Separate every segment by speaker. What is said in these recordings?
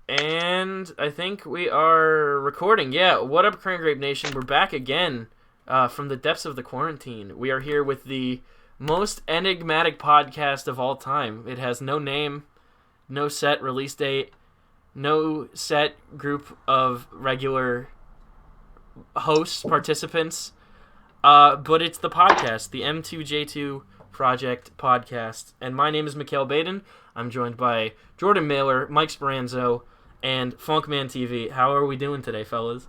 Speaker 1: And I think we are recording. Yeah, what up, Current Grape Nation? We're back again from the depths of the quarantine. We are here with the most enigmatic podcast of all time. It has no name, no set release date, no set group of regular hosts, participants, but it's the podcast, the M2J2 Project podcast. And my name is McHale Baden. I'm joined by Jordan Mailer, Mike Speranzo, and Funkman TV. How are we doing today, fellas?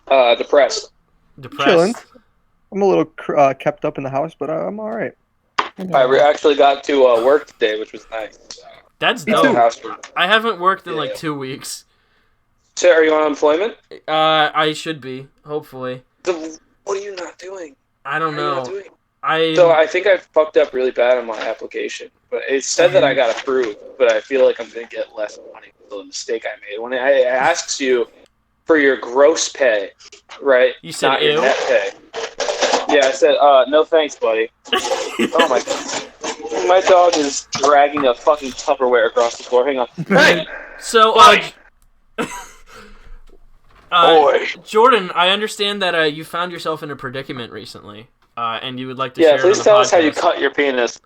Speaker 2: Depressed.
Speaker 3: Chilling. I'm a little kept up in the house, but I'm all right.
Speaker 2: I actually got to work today, which was nice.
Speaker 1: That's
Speaker 3: Me
Speaker 1: dope.
Speaker 3: too.
Speaker 1: I haven't worked in like 2 weeks.
Speaker 2: So, are you on unemployment?
Speaker 1: I should be, hopefully.
Speaker 2: What are you not doing?
Speaker 1: I don't
Speaker 2: What are you not
Speaker 1: know.
Speaker 2: doing?
Speaker 1: I
Speaker 2: So I think I fucked up really bad on my application. But it said that I got approved, but I feel like I'm going to get less money for the mistake I made. When it asks you for your gross pay, right?
Speaker 1: You said
Speaker 2: not
Speaker 1: ew?
Speaker 2: your net pay. Yeah, I said, no thanks, buddy. Oh my god. My dog is dragging a fucking Tupperware across the floor. Hang on. Hey!
Speaker 1: So,
Speaker 2: Boy! Boy.
Speaker 1: Jordan, I understand that you found yourself in a predicament recently, and you would like to
Speaker 2: Yeah,
Speaker 1: share it
Speaker 2: please
Speaker 1: on the
Speaker 2: tell us how you
Speaker 1: podcast.
Speaker 2: cut your penis.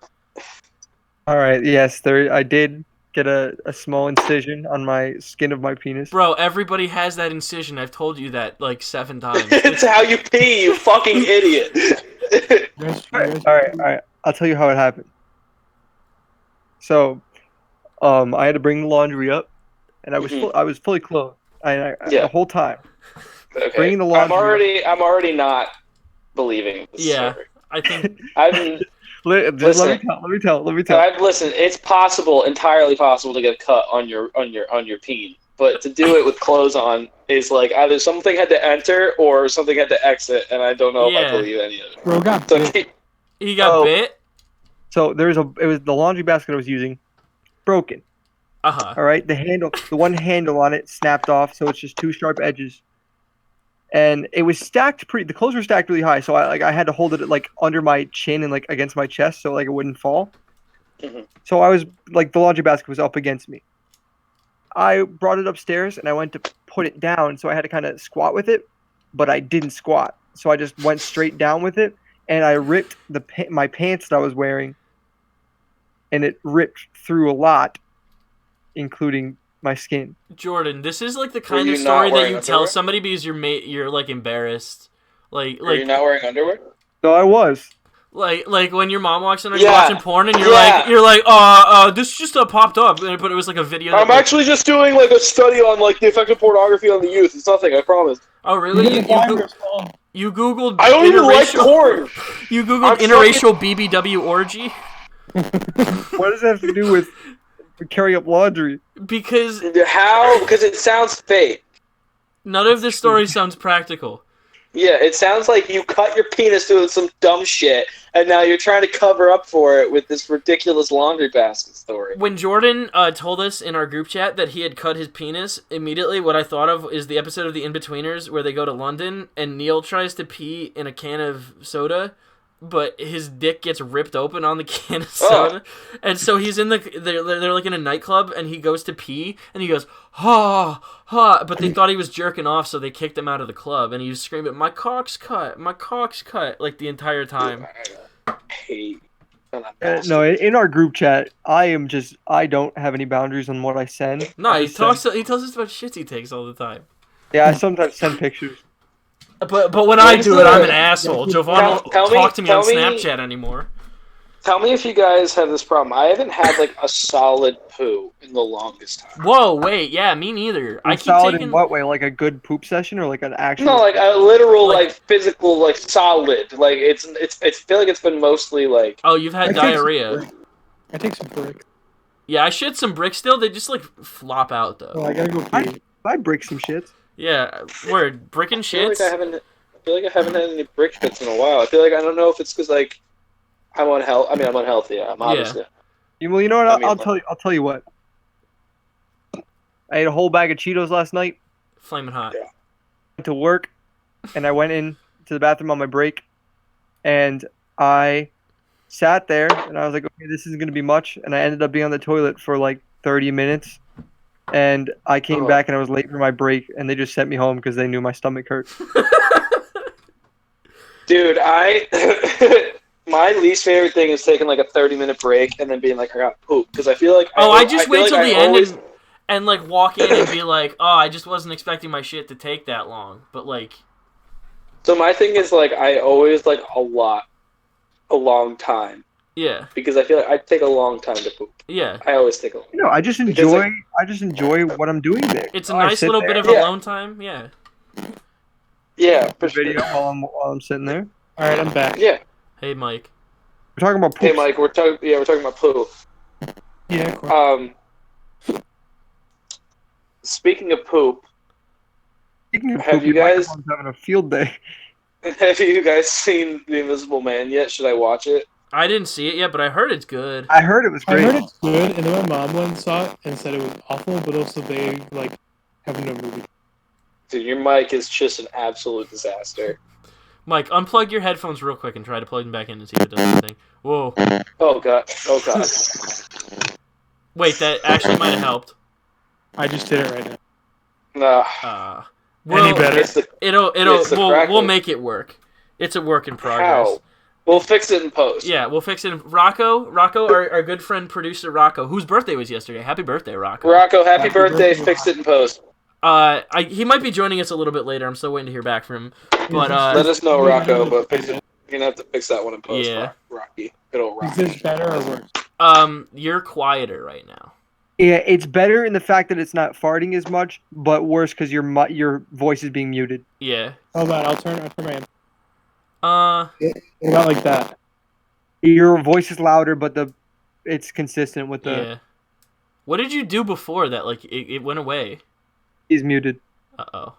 Speaker 3: All right. Yes, I did get a small incision on my skin of my penis.
Speaker 1: Bro, everybody has that incision. I've told you that like 7 times.
Speaker 2: It's how you pee, you fucking idiot.
Speaker 3: All right. I'll tell you how it happened. So, I had to bring the laundry up, and I was I was fully clothed. The whole time.
Speaker 2: Okay.
Speaker 3: Bringing the laundry.
Speaker 2: I'm already not believing this
Speaker 1: Yeah.
Speaker 2: story.
Speaker 1: I think
Speaker 3: Let me tell.
Speaker 2: Listen, it's possible, entirely possible to get a cut on your peen, but to do it with clothes on is like either something had to enter or something had to exit, and I don't know if I believe any of it.
Speaker 4: Bro got
Speaker 2: So,
Speaker 1: he got bit.
Speaker 3: So it was the laundry basket I was using, broken.
Speaker 1: Uh-huh.
Speaker 3: All right, the one handle on it snapped off, so it's just 2 sharp edges. And it was stacked the clothes were stacked really high, so I had to hold it like under my chin and like against my chest so like it wouldn't fall.
Speaker 2: Mhm.
Speaker 3: So I was like the laundry basket was up against me. I brought it upstairs and I went to put it down, so I had to kind of squat with it, but I didn't squat. So I just went straight down with it, and I ripped my pants that I was wearing, and it ripped through a lot, including my skin.
Speaker 1: Jordan, this is like the kind
Speaker 2: you
Speaker 1: of
Speaker 2: not
Speaker 1: story that
Speaker 2: wearing
Speaker 1: you tell
Speaker 2: underwear?
Speaker 1: somebody because you're like embarrassed. Like
Speaker 2: are you not wearing underwear?
Speaker 3: So I was.
Speaker 1: like when your mom walks in and
Speaker 2: Yeah.
Speaker 1: you're watching porn and you're
Speaker 2: Yeah.
Speaker 1: like, this just popped up, but it was like a video.
Speaker 2: I'm actually just doing like a study on like the effect of pornography on the youth. It's nothing, I promise.
Speaker 1: Oh really? You googled.
Speaker 2: I don't even like
Speaker 1: interracial-
Speaker 2: porn.
Speaker 1: You googled
Speaker 2: I'm
Speaker 1: interracial BBW orgy
Speaker 3: What does that have to do with carrying up laundry?
Speaker 1: because
Speaker 2: How? Because it sounds fake.
Speaker 1: none of this story sounds practical.
Speaker 2: Yeah, it sounds like you cut your penis doing some dumb shit, and now you're trying to cover up for it with this ridiculous laundry basket story.
Speaker 1: When Jordan told us in our group chat that he had cut his penis, immediately what I thought of is the episode of the InBetweeners where they go to London and Neil tries to pee in a can of soda, but his dick gets ripped open on the can of soda. And so he's in they're like in a nightclub and he goes to pee and he goes, ha, ha, but they thought he was jerking off, so they kicked him out of the club and he was screaming, my cock's cut, like the entire time.
Speaker 2: I hate
Speaker 3: No, in our group chat, I don't have any boundaries on what I send.
Speaker 1: No,
Speaker 3: I
Speaker 1: he
Speaker 3: just
Speaker 1: tells us about shits he takes all the time.
Speaker 3: Yeah, I sometimes send pictures.
Speaker 1: But when I do it, I'm an asshole. Jovan won't
Speaker 2: Tell me-
Speaker 1: talk to me on
Speaker 2: tell me-
Speaker 1: Snapchat anymore.
Speaker 2: Tell me if you guys have this problem. I haven't had like a solid poo in the longest time.
Speaker 1: Whoa, wait, yeah, me neither. I keep
Speaker 3: Solid
Speaker 1: taking.
Speaker 3: in what way? Like a good poop session or like an actual?
Speaker 2: No, like a literal,
Speaker 1: Like-
Speaker 2: like physical, like solid. Like it's. I feel like it's been mostly like.
Speaker 1: Oh, you've had diarrhea.
Speaker 4: I take some bricks.
Speaker 1: Yeah, I shit some bricks still. They just like flop out
Speaker 4: Oh,
Speaker 1: though.
Speaker 4: I gotta go pee.
Speaker 3: I brick some shit.
Speaker 1: Yeah, word brick and
Speaker 2: I feel
Speaker 1: shits.
Speaker 2: like I haven't had any brick shits in a while. I feel like I don't know if it's because like I'm unhealthy. I mean, I'm unhealthy. I'm obviously.
Speaker 3: Well, you know what?
Speaker 2: I mean,
Speaker 3: I'll tell you what. I ate a whole bag of Cheetos last night.
Speaker 1: Flaming hot.
Speaker 2: Yeah.
Speaker 3: Went to work, and I went in to the bathroom on my break, and I sat there, and I was like, okay, this isn't gonna be much, and I ended up being on the toilet for like 30 minutes, and I came
Speaker 2: Oh.
Speaker 3: back and I was late for my break, and they just sent me home because they knew my stomach hurt.
Speaker 2: Dude, my least favorite thing is taking like a 30-minute break and then being like, I got poop, because I feel like
Speaker 1: I just wait till the end
Speaker 2: always...
Speaker 1: and like walk in and be like, oh, I just wasn't expecting my shit to take that long. But like,
Speaker 2: So my thing is like I always like a long time.
Speaker 1: yeah,
Speaker 2: Because I feel like I take a long time to poop.
Speaker 1: yeah.
Speaker 2: I always take a long time.
Speaker 3: I just enjoy what I'm doing there.
Speaker 1: It's a
Speaker 3: I
Speaker 1: nice
Speaker 3: sit
Speaker 1: little
Speaker 3: there,
Speaker 1: bit of
Speaker 2: Yeah.
Speaker 1: alone time. Yeah.
Speaker 2: Yeah, for sure.
Speaker 3: video while I'm sitting there.
Speaker 4: All right, I'm back.
Speaker 2: Yeah.
Speaker 1: Hey, Mike.
Speaker 3: We're talking about
Speaker 2: Hey,
Speaker 3: poops.
Speaker 2: Mike, we're talking about poop.
Speaker 4: Yeah, cool.
Speaker 2: Speaking of poop,
Speaker 3: Speaking of
Speaker 2: have
Speaker 3: poop,
Speaker 2: you
Speaker 3: your
Speaker 2: guys-
Speaker 3: microphone's having a field day.
Speaker 2: have you guys seen The Invisible Man yet? Should I watch it?
Speaker 1: I didn't see it yet, but I heard it's good.
Speaker 3: I heard it was
Speaker 4: I
Speaker 3: great.
Speaker 4: heard it's good, and then my mom went and saw it and said it was awful, but also they like have no movie.
Speaker 2: Dude, your mic is just an absolute disaster.
Speaker 1: Mike, unplug your headphones real quick and try to plug them back in and see if it does anything. Whoa.
Speaker 2: Oh god. Oh god.
Speaker 1: Wait, that actually might have helped.
Speaker 4: I just did it right now.
Speaker 2: Nah.
Speaker 4: Any better?
Speaker 2: It's the
Speaker 1: We'll
Speaker 2: crackling.
Speaker 1: make it work. It's a work in progress.
Speaker 2: how. We'll fix it in post.
Speaker 1: Yeah, we'll fix it. Rocco, our good friend producer Rocco, whose birthday was yesterday. Happy birthday, Rocco.
Speaker 2: Rocco, happy
Speaker 4: Happy
Speaker 2: birthday.
Speaker 4: birthday,
Speaker 2: Fix it in post.
Speaker 1: He might be joining us a little bit later. I'm still waiting to hear back from him. But
Speaker 2: Let us know, Rocco, but fix it. You're gonna have to fix that one in post.
Speaker 1: Yeah.
Speaker 2: Rocky. Good old
Speaker 4: Is
Speaker 2: Rocky.
Speaker 4: this better or worse?
Speaker 1: You're quieter right now.
Speaker 3: Yeah, it's better in the fact that it's not farting as much, but worse because your voice is being muted.
Speaker 1: Yeah.
Speaker 4: Hold on, I'll turn my hand.
Speaker 1: Uh,
Speaker 4: What about like that?
Speaker 3: Your voice is louder, but it's consistent with the
Speaker 1: yeah. What did you do before that? Like, it went away.
Speaker 3: is muted.
Speaker 1: Uh-oh.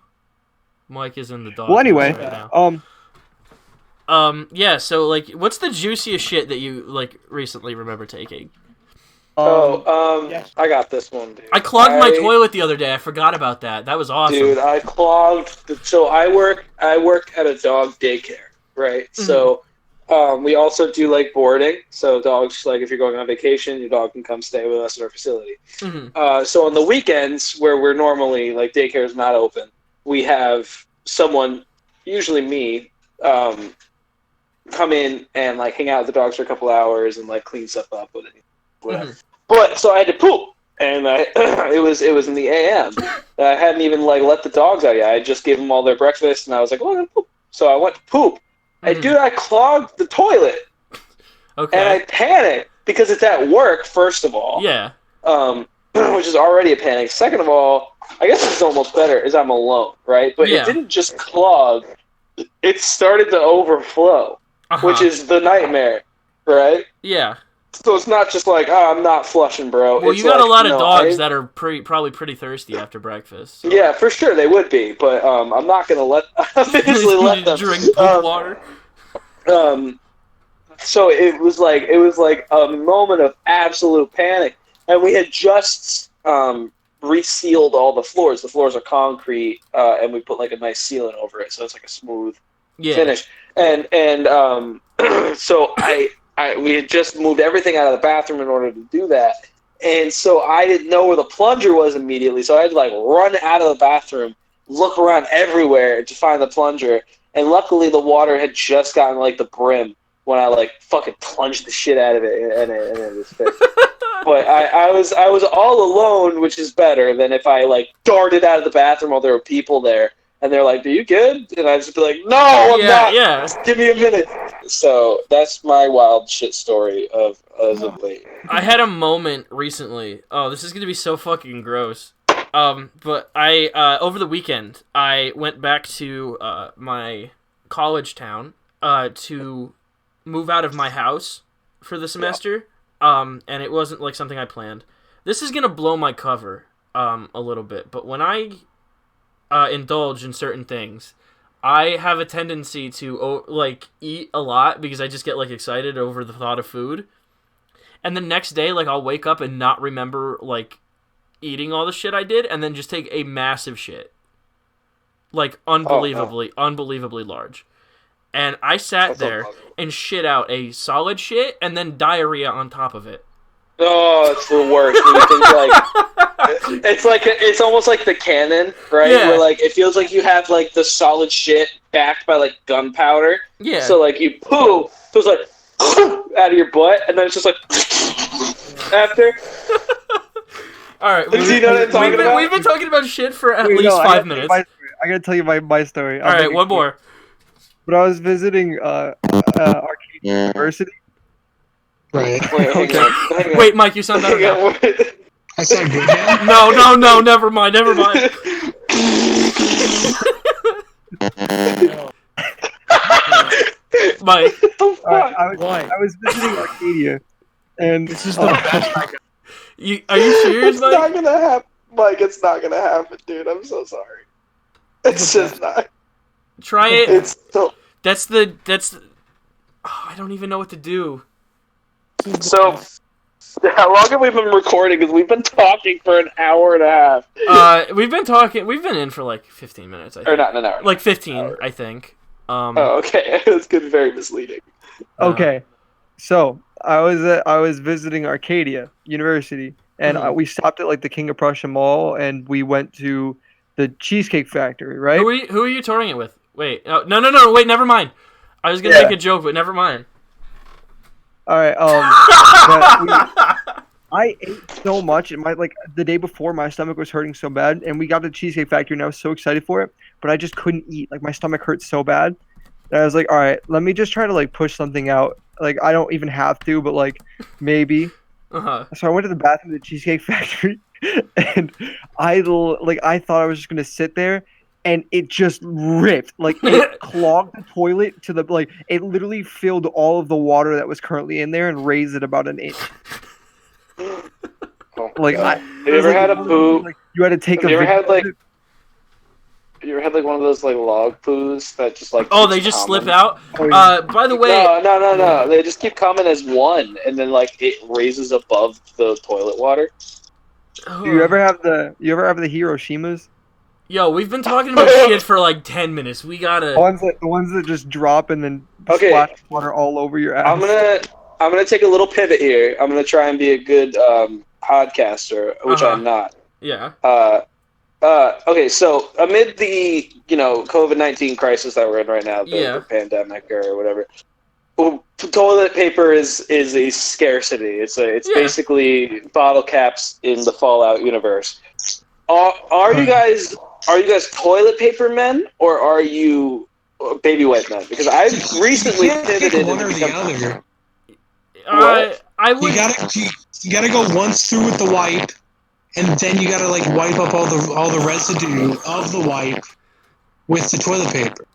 Speaker 1: Mike is in the dog.
Speaker 3: Well, anyway,
Speaker 1: right now. Yeah, so, like, what's the juiciest shit that you, like, recently remember taking?
Speaker 4: Yes.
Speaker 2: I got this one, dude.
Speaker 1: I clogged my toilet the other day. I forgot about that. That was awesome.
Speaker 2: Dude, I clogged. So I work at a dog daycare, right?
Speaker 1: Mm-hmm.
Speaker 2: So we also do like boarding. So dogs, like if you're going on vacation, your dog can come stay with us at our facility.
Speaker 1: Mm-hmm.
Speaker 2: So on the weekends where we're normally like daycare is not open, we have someone, usually me, come in and like hang out with the dogs for a couple hours and like clean stuff up with it, whatever.
Speaker 1: Mhm.
Speaker 2: But so I had to poop, and it was in the AM. I hadn't even like let the dogs out yet. I just gave them all their breakfast, and I was like, "Oh, I'm gonna poop." So I went to poop, and dude, I clogged the toilet,
Speaker 1: Okay.
Speaker 2: and I panicked because it's at work. First of all,
Speaker 1: Yeah.
Speaker 2: which is already a panic. Second of all, I guess it's almost better is I'm alone, right? But
Speaker 1: Yeah.
Speaker 2: it didn't just clog; it started to overflow,
Speaker 1: Uh-huh.
Speaker 2: which is the nightmare, right?
Speaker 1: Yeah.
Speaker 2: So it's not just like, oh, I'm not flushing, bro.
Speaker 1: Well,
Speaker 2: It's
Speaker 1: you got
Speaker 2: like,
Speaker 1: a lot of
Speaker 2: no,
Speaker 1: dogs that are probably pretty thirsty after breakfast. So.
Speaker 2: Yeah, for sure they would be, but I'm not gonna obviously let them
Speaker 1: Drink poop water.
Speaker 2: So it was like a moment of absolute panic, and we had just resealed all the floors. The floors are concrete, and we put like a nice sealant over it, so it's like a smooth finish. And so we had just moved everything out of the bathroom in order to do that. And so I didn't know where the plunger was immediately. So I had to like run out of the bathroom, look around everywhere to find the plunger. And luckily the water had just gotten like the brim when I like fucking plunged the shit out of it and it was fixed. But I was all alone, which is better than if I like darted out of the bathroom while there were people there. And they're like, "Are you good?" And I'd just be like, "No, I'm not.
Speaker 1: Yeah.
Speaker 2: Just give me a minute." So that's my wild shit story of as of late.
Speaker 1: I had a moment recently. Oh, this is gonna be so fucking gross. But I over the weekend I went back to my college town to move out of my house for the semester. And it wasn't like something I planned. This is gonna blow my cover a little bit, but when I indulge in certain things, I have a tendency to like eat a lot because I just get like excited over the thought of food. And the next day, like I'll wake up and not remember like eating all the shit I did, and then just take a massive shit, like unbelievably large. And I sat
Speaker 2: That's
Speaker 1: there
Speaker 2: unbelievable.
Speaker 1: and shit out a solid shit, and then diarrhea on top of it.
Speaker 2: Oh, it's the worst. When you think, it's almost like the cannon, right?
Speaker 1: Yeah.
Speaker 2: Where like it feels like you have like the solid shit backed by like gunpowder.
Speaker 1: Yeah.
Speaker 2: So like you poo, so it's like out of your butt, and then it's just like after.
Speaker 1: All right.
Speaker 2: Do you know what I'm talking about?
Speaker 1: We've been talking about shit for at least 5 minutes.
Speaker 3: I gotta tell you my story.
Speaker 1: All right, one more.
Speaker 3: But I was visiting Arcadia University.
Speaker 4: Right.
Speaker 2: Wait, hang on.
Speaker 1: Wait, Mike, you sound better now.
Speaker 4: I sound good now?
Speaker 1: No, never mind. Mike.
Speaker 3: I was visiting Arcadia, and
Speaker 4: This is the best.
Speaker 1: Are you serious,
Speaker 2: It's
Speaker 1: Mike?
Speaker 2: not gonna happen, Mike. It's not gonna happen, dude. I'm so sorry. It's just not.
Speaker 1: Try it.
Speaker 2: It's so.
Speaker 1: That's oh, I don't even know what to do.
Speaker 2: So, how long have we been recording? Because we've been talking for an hour and a half.
Speaker 1: We've been in for like 15 minutes, I think.
Speaker 2: Or not an hour.
Speaker 1: Like 15, I think.
Speaker 2: Oh, okay. It's good. Very misleading.
Speaker 3: okay, so I was visiting Arcadia University, and we stopped at like the King of Prussia Mall, and we went to the Cheesecake Factory, right?
Speaker 1: Who are you touring it with? Wait, no, wait, never mind. I was gonna make a joke, but never mind.
Speaker 3: All right. I ate so much, and the day before, my stomach was hurting so bad, and we got to the Cheesecake Factory, and I was so excited for it, but I just couldn't eat. Like my stomach hurt so bad, and I was like, all right, let me just try to like push something out. Like I don't even have to, but like maybe.
Speaker 1: Uh-huh.
Speaker 3: So I went to the bathroom at the Cheesecake Factory, and I thought I was just gonna sit there. And it just ripped, like it clogged the toilet to the it literally filled all of the water that was currently in there and raised it about an inch.
Speaker 2: Oh,
Speaker 3: Like,
Speaker 2: have you ever had a poo?
Speaker 3: Like, you had to take
Speaker 2: Have you ever had one of those like log poos that just like?
Speaker 1: Oh, they just slip out.
Speaker 3: Oh, yeah.
Speaker 1: By the way,
Speaker 2: No. They just keep coming as one, and then like it raises above the toilet water.
Speaker 3: Do you ever have the Hiroshimas?
Speaker 1: Yo, we've been talking about shit for like 10 minutes. We gotta.
Speaker 3: The ones that just drop and then splash water all over your ass.
Speaker 2: I'm gonna take a little pivot here. I'm gonna try and be a good podcaster, which I'm not.
Speaker 1: Yeah.
Speaker 2: Okay, so amid the COVID-19 crisis that we're in right now, the pandemic or whatever, toilet paper is a scarcity. It's basically bottle caps in the Fallout universe. Are you guys toilet paper men or are you baby wipe men? Because I've recently pivoted
Speaker 4: one or
Speaker 2: into
Speaker 4: the other.
Speaker 1: I would.
Speaker 4: You gotta go once through with the wipe, and then you gotta like wipe up all the residue of the wipe with the toilet paper.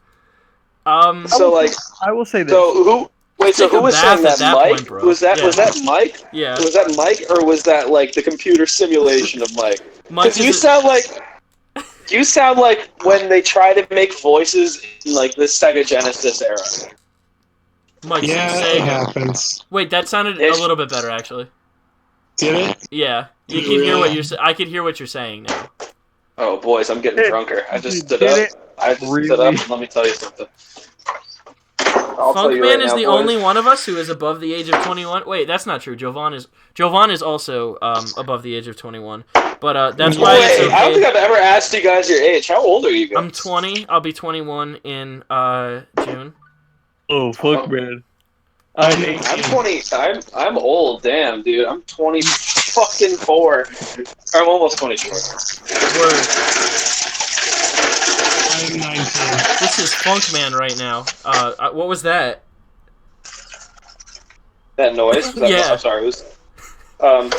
Speaker 2: So like
Speaker 3: I will say this.
Speaker 2: So who? Wait, so who was saying that? Mike?
Speaker 1: Point, bro.
Speaker 2: Was that Mike?
Speaker 1: Yeah.
Speaker 2: Was that Mike, or was that like the computer simulation of Mike? Because you sound like when they try to make voices in like the Sega Genesis era.
Speaker 1: Mike,
Speaker 4: Yeah, it happens.
Speaker 1: Wait, that sounded a little bit better actually.
Speaker 4: Did it?
Speaker 1: Yeah, you can hear what you're. I can hear what you're saying now.
Speaker 2: Oh, boys, I'm getting drunker. I just stood up. And let me tell you something.
Speaker 1: Funkman is the only one of us who is above the age of 21. Wait, that's not true. Jovan is also above the age of 21. But that's why it's okay.
Speaker 2: I don't think I've ever asked you guys your age. How old are you guys?
Speaker 1: I'm 20. I'll be 21 in June.
Speaker 3: Oh, fuck, man.
Speaker 2: I'm 20. I'm old. Damn, dude. I'm 20 fucking 4. I'm almost 24.
Speaker 1: Word.
Speaker 4: I'm 19.
Speaker 1: This is Funkman right now. What was that?
Speaker 2: That noise?
Speaker 1: Yeah.
Speaker 2: I'm sorry. It was.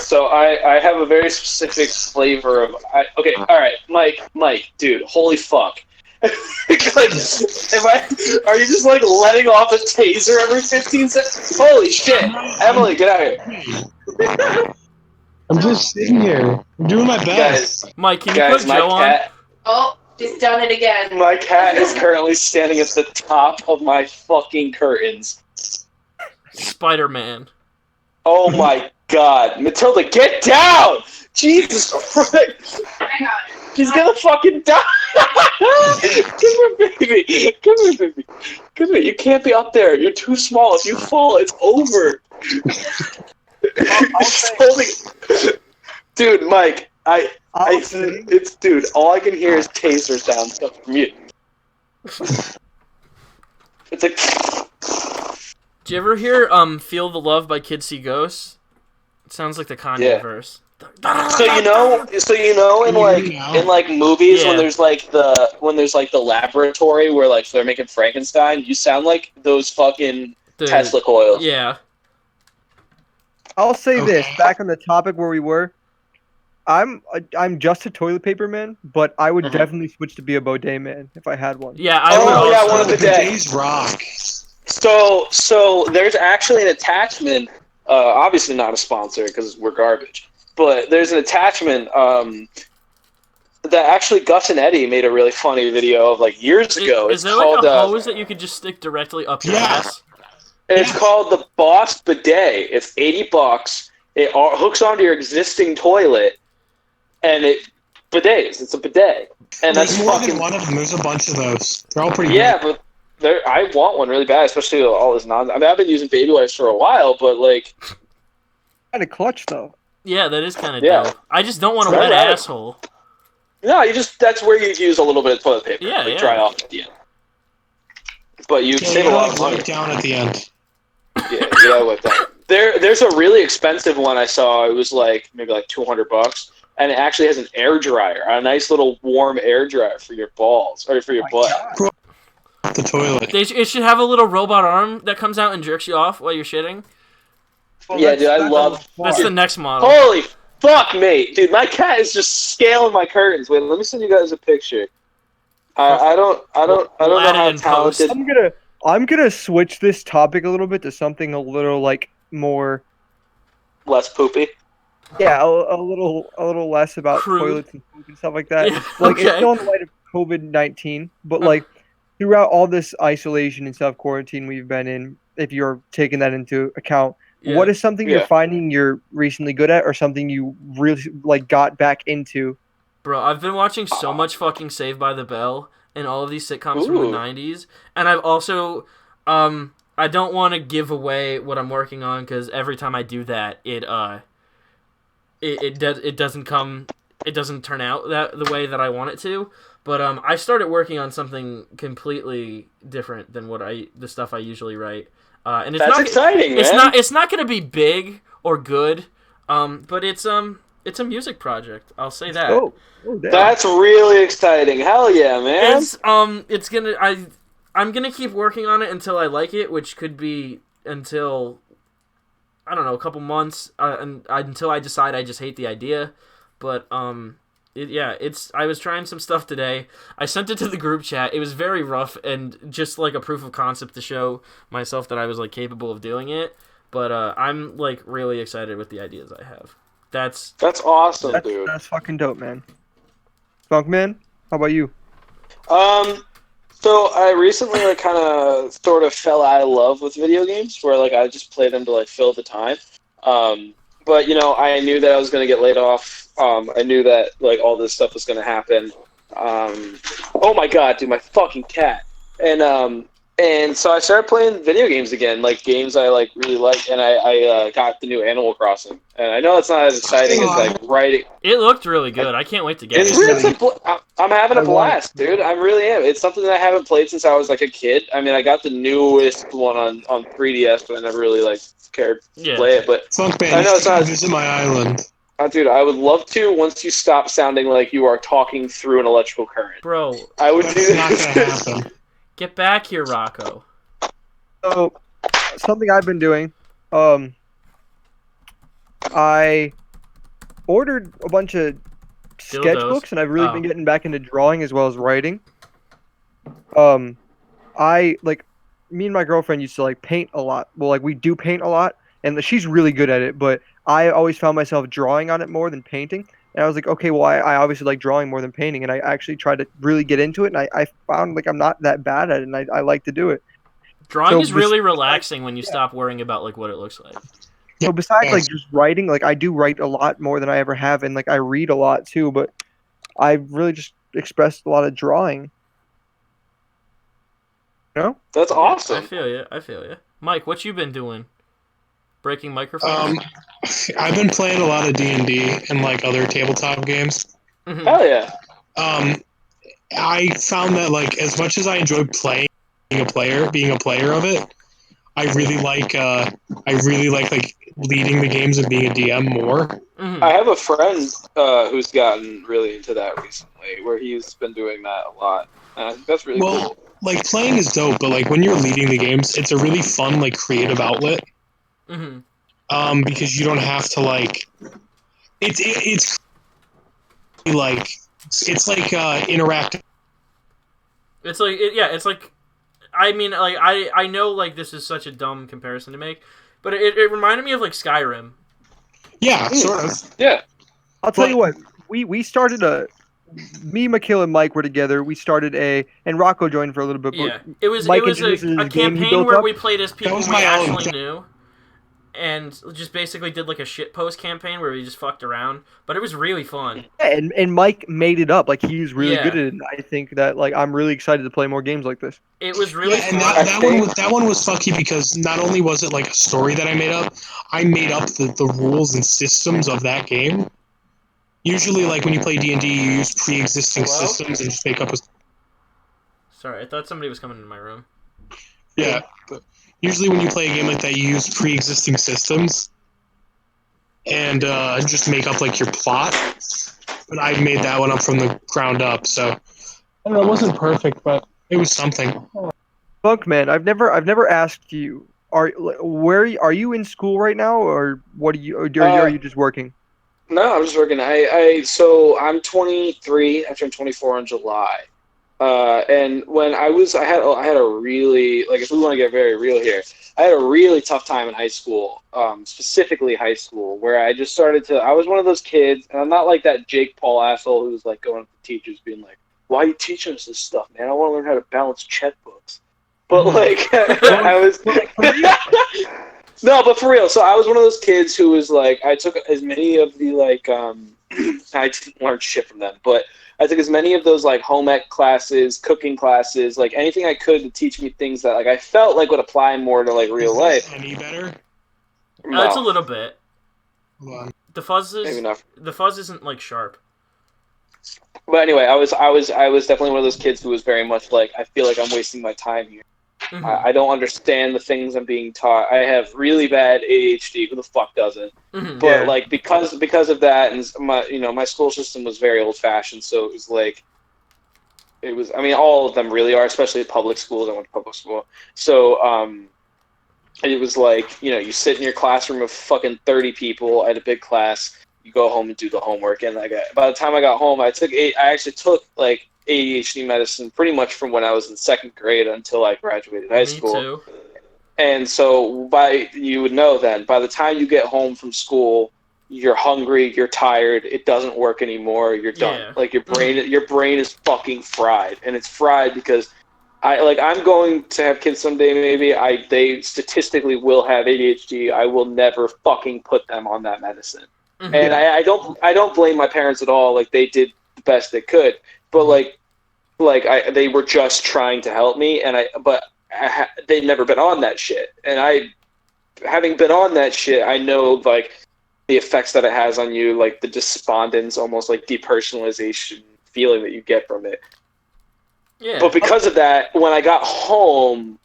Speaker 2: So I have a very specific flavor of. Okay, all right, Mike, dude, holy fuck. Like, are you just like letting off a taser every 15 seconds? Holy shit! Emily, get out here.
Speaker 4: I'm just sitting here. I'm doing my best.
Speaker 1: Mike, can you put Joe on?
Speaker 5: Oh, just done it again.
Speaker 2: My cat is currently standing at the top of my fucking curtains.
Speaker 1: Spider-Man.
Speaker 2: Oh my god. Matilda, get down! Jesus Christ!
Speaker 5: Hang on.
Speaker 2: She's gonna fucking die! Come here, baby! Come here, baby! Come here, you can't be up there. You're too small. If you fall, it's over. Dude, Mike,
Speaker 3: I'll say,
Speaker 2: dude. All I can hear is taser sounds coming from you. It's like.
Speaker 1: Do you ever hear "Feel the Love" by Kids See Ghosts? It sounds like the Kanye verse.
Speaker 2: So you know, in like movies when there's like the laboratory where like they're making Frankenstein, you sound like those fucking Tesla coils.
Speaker 1: Yeah.
Speaker 3: I'll say this. Back on the topic where we were, I'm just a toilet paper man, but I would definitely switch to be a bidet man if I had one.
Speaker 1: Yeah, I would also.
Speaker 2: Yeah, one of the
Speaker 4: bidets rock.
Speaker 2: So there's actually an attachment. Obviously not a sponsor because we're garbage, but there's an attachment that actually Gus and Eddie made a really funny video of like years ago.
Speaker 1: Is there like a hose that you could just stick directly up your ass?
Speaker 2: It's called the Boss Bidet. It's $80. It hooks onto your existing toilet, and bidets. It's a bidet, and
Speaker 4: there's
Speaker 2: that's
Speaker 4: more
Speaker 2: fucking
Speaker 4: than one of them. There's a bunch of those. They're all pretty.
Speaker 2: Yeah,
Speaker 4: good.
Speaker 2: but I want one really bad, especially with all this nonsense. I mean, I've been using baby wipes for a while, but like,
Speaker 3: Kind of clutch though.
Speaker 1: Yeah, that is kind of dope. I just don't want a wet asshole.
Speaker 2: No, that's where you use a little bit of toilet paper.
Speaker 1: Yeah,
Speaker 2: dry off at the end. But you save a lot of money.
Speaker 4: Down at the end.
Speaker 2: Yeah, you gotta whip down. There's a really expensive one I saw. It was like maybe like $200, and it actually has an air dryer, a nice little warm air dryer for your balls or for your butt.
Speaker 4: The toilet.
Speaker 1: It should have a little robot arm that comes out and jerks you off while you're shitting.
Speaker 3: Well,
Speaker 2: Yeah, dude, I love.
Speaker 1: That's the next model.
Speaker 2: Holy fuck, mate, dude, my cat is just scaling my curtains. Wait, let me send you guys a picture. I don't know how talented.
Speaker 3: I'm gonna switch this topic a little bit to something a little like more
Speaker 2: Less poopy.
Speaker 3: Yeah, a little less about
Speaker 1: Crude.
Speaker 3: toilets and poop and stuff like that.
Speaker 1: Yeah,
Speaker 3: Like
Speaker 1: okay.
Speaker 3: it's still in the light of COVID-19, but like throughout all this isolation and self quarantine we've been in, if you're taking that into account, what is something you're finding you're recently good at, or something you really like got back into?
Speaker 1: Bro, I've been watching so much fucking Saved by the Bell and all of these sitcoms from the 90s, and I've also I don't want to give away what I'm working on because every time I do that, it doesn't turn out the way that I want it to. But I started working on something completely different than the stuff I usually write. And it's
Speaker 2: That's exciting, man.
Speaker 1: It's not going to be big or good, but it's a music project. I'll say that.
Speaker 3: Oh damn.
Speaker 2: That's really exciting. Hell yeah, man.
Speaker 1: I'm gonna keep working on it until I like it, which could be until I don't know, a couple months, until I decide I just hate the idea. But I was trying some stuff today. I sent it to the group chat. It was very rough and just like a proof of concept to show myself that I was like capable of doing it. But I'm like really excited with the ideas I have. That's
Speaker 2: awesome, dude.
Speaker 3: That's fucking dope, man. Funkman, how about you?
Speaker 2: So I recently like kind of sort of fell out of love with video games, where like I just play them to like fill the time. But you know, I knew that I was going to get laid off. I knew that like all this stuff was going to happen. Oh my god, dude, my fucking cat. And so I started playing video games again, like games I like really like, and I got the new Animal Crossing. And I know it's not as exciting as like writing.
Speaker 1: It looked really good. I can't wait to get
Speaker 2: it. I'm having a blast, dude. I really am. It's something that I haven't played since I was like a kid. I mean, I got the newest one on 3DS, but I never really like cared to play it. But
Speaker 4: I know it's not. Visit my island.
Speaker 2: Dude, I would love to once you stop sounding like you are talking through an electrical current.
Speaker 1: Bro,
Speaker 2: I would do
Speaker 4: Not gonna happen.
Speaker 1: Get back here, Rocco.
Speaker 3: So, something I've been doing, I ordered a bunch of sketchbooks, and I've really been getting back into drawing as well as writing. Me and my girlfriend used to like paint a lot. Well, like we do paint a lot, and she's really good at it, but I always found myself drawing on it more than painting. And I was like, okay, well, I obviously like drawing more than painting, and I actually tried to really get into it, and I found like I'm not that bad at it, and I like to do it.
Speaker 1: Drawing is really relaxing when you stop worrying about like what it looks like.
Speaker 3: So besides like just writing, like I do write a lot more than I ever have, and like I read a lot too, but I really just expressed a lot of drawing. You know?
Speaker 2: That's awesome.
Speaker 1: I feel you. Mike, what you been doing? breaking microphones?
Speaker 4: I've been playing a lot of D&D and like other tabletop games.
Speaker 1: Mhm.
Speaker 2: Hell yeah.
Speaker 4: I found that like as much as I enjoy playing being a player of it, I really like like leading the games and being a DM more.
Speaker 1: Mhm.
Speaker 2: I have a friend who's gotten really into that recently, where he's been doing that a lot. And I think that's really cool.
Speaker 4: Like playing is dope, but like when you're leading the games, it's a really fun like creative outlet.
Speaker 1: Mhm.
Speaker 4: Because you don't have to like it's like interactive.
Speaker 1: It's like it's like I mean like I know like this is such a dumb comparison to make, but it reminded me of like Skyrim.
Speaker 4: Yeah, sort of.
Speaker 2: Yeah.
Speaker 3: I'll tell you what. We started me, McHale, and Mike were together. We started and Rocco joined for a little bit.
Speaker 1: Yeah,
Speaker 3: But
Speaker 1: it was
Speaker 3: Mike
Speaker 1: a
Speaker 3: introduced this game he
Speaker 1: campaign
Speaker 3: built
Speaker 1: where
Speaker 3: up.
Speaker 1: we played as people
Speaker 4: was
Speaker 1: we
Speaker 4: my own.
Speaker 1: actually knew, and just basically did like a shitpost campaign where we just fucked around. But it was really fun.
Speaker 3: Yeah, and Mike made it up. Like he's really
Speaker 1: Yeah.
Speaker 3: good at it. And I think that like I'm really excited to play more games like this.
Speaker 1: It was really
Speaker 4: Yeah, and
Speaker 1: fun.
Speaker 4: that one was fucky because not only was it like a story that I made up the rules and systems of that game. Usually, like when you play D&D, you use pre-existing systems and just make up a.
Speaker 1: Sorry, I thought somebody was coming into my room.
Speaker 4: Yeah, but usually when you play a game like that, you use pre-existing systems and just make up like your plot. But I made that one up from the ground up, so I don't know, it wasn't perfect, but it was something.
Speaker 3: Funkman, I've never asked you. Are you in school right now, or what are you? Or are you just working?
Speaker 2: No, I'm just working. So I'm 23. I turned 24 in July. And when I had a really, like, if we want to get very real here, I had a really tough time in high school, specifically high school, where I was one of those kids, and I'm not like that Jake Paul asshole who's like going up to teachers being like, why are you teaching us this stuff, man? I want to learn how to balance checkbooks. But like, I was no, but for real. So I was one of those kids who was like, I took as many of the like, I didn't learn shit from them, but I took as many of those like home ec classes, cooking classes, like anything I could to teach me things that like I felt like would apply more to like real life.
Speaker 4: Any better?
Speaker 2: No,
Speaker 1: It's a little bit.
Speaker 4: Hold on.
Speaker 1: The fuzz
Speaker 2: maybe not.
Speaker 1: isn't like sharp.
Speaker 2: But anyway, I was definitely one of those kids who was very much like, I feel like I'm wasting my time here.
Speaker 1: Mhm.
Speaker 2: I don't understand the things I'm being taught. I have really bad ADHD. Who the fuck doesn't?
Speaker 1: Mhm.
Speaker 2: But like because of that, and my school system was very old fashioned, so I mean all of them really are, especially public schools. I went to public school, so it was like you sit in your classroom of fucking 30 people. I had a big class. You go home and do the homework, and by the time I got home, I actually took like ADHD medicine pretty much from when I was in second grade until I graduated high school.
Speaker 1: Me too.
Speaker 2: And so you would know then, by the time you get home from school, you're hungry, you're tired, it doesn't work anymore, you're done.
Speaker 1: Yeah.
Speaker 2: Like your brain is fucking fried. And it's fried because I'm going to have kids someday maybe. They statistically will have ADHD. I will never fucking put them on that medicine.
Speaker 1: Mhm.
Speaker 2: And I don't blame my parents at all. Like they did the best they could. But they were just trying to help me, they'd never been on that shit. And having been on that shit, I know like the effects that it has on you, like the despondence, almost like depersonalization feeling that you get from it.
Speaker 1: Yeah.
Speaker 2: But because of that, when I got home,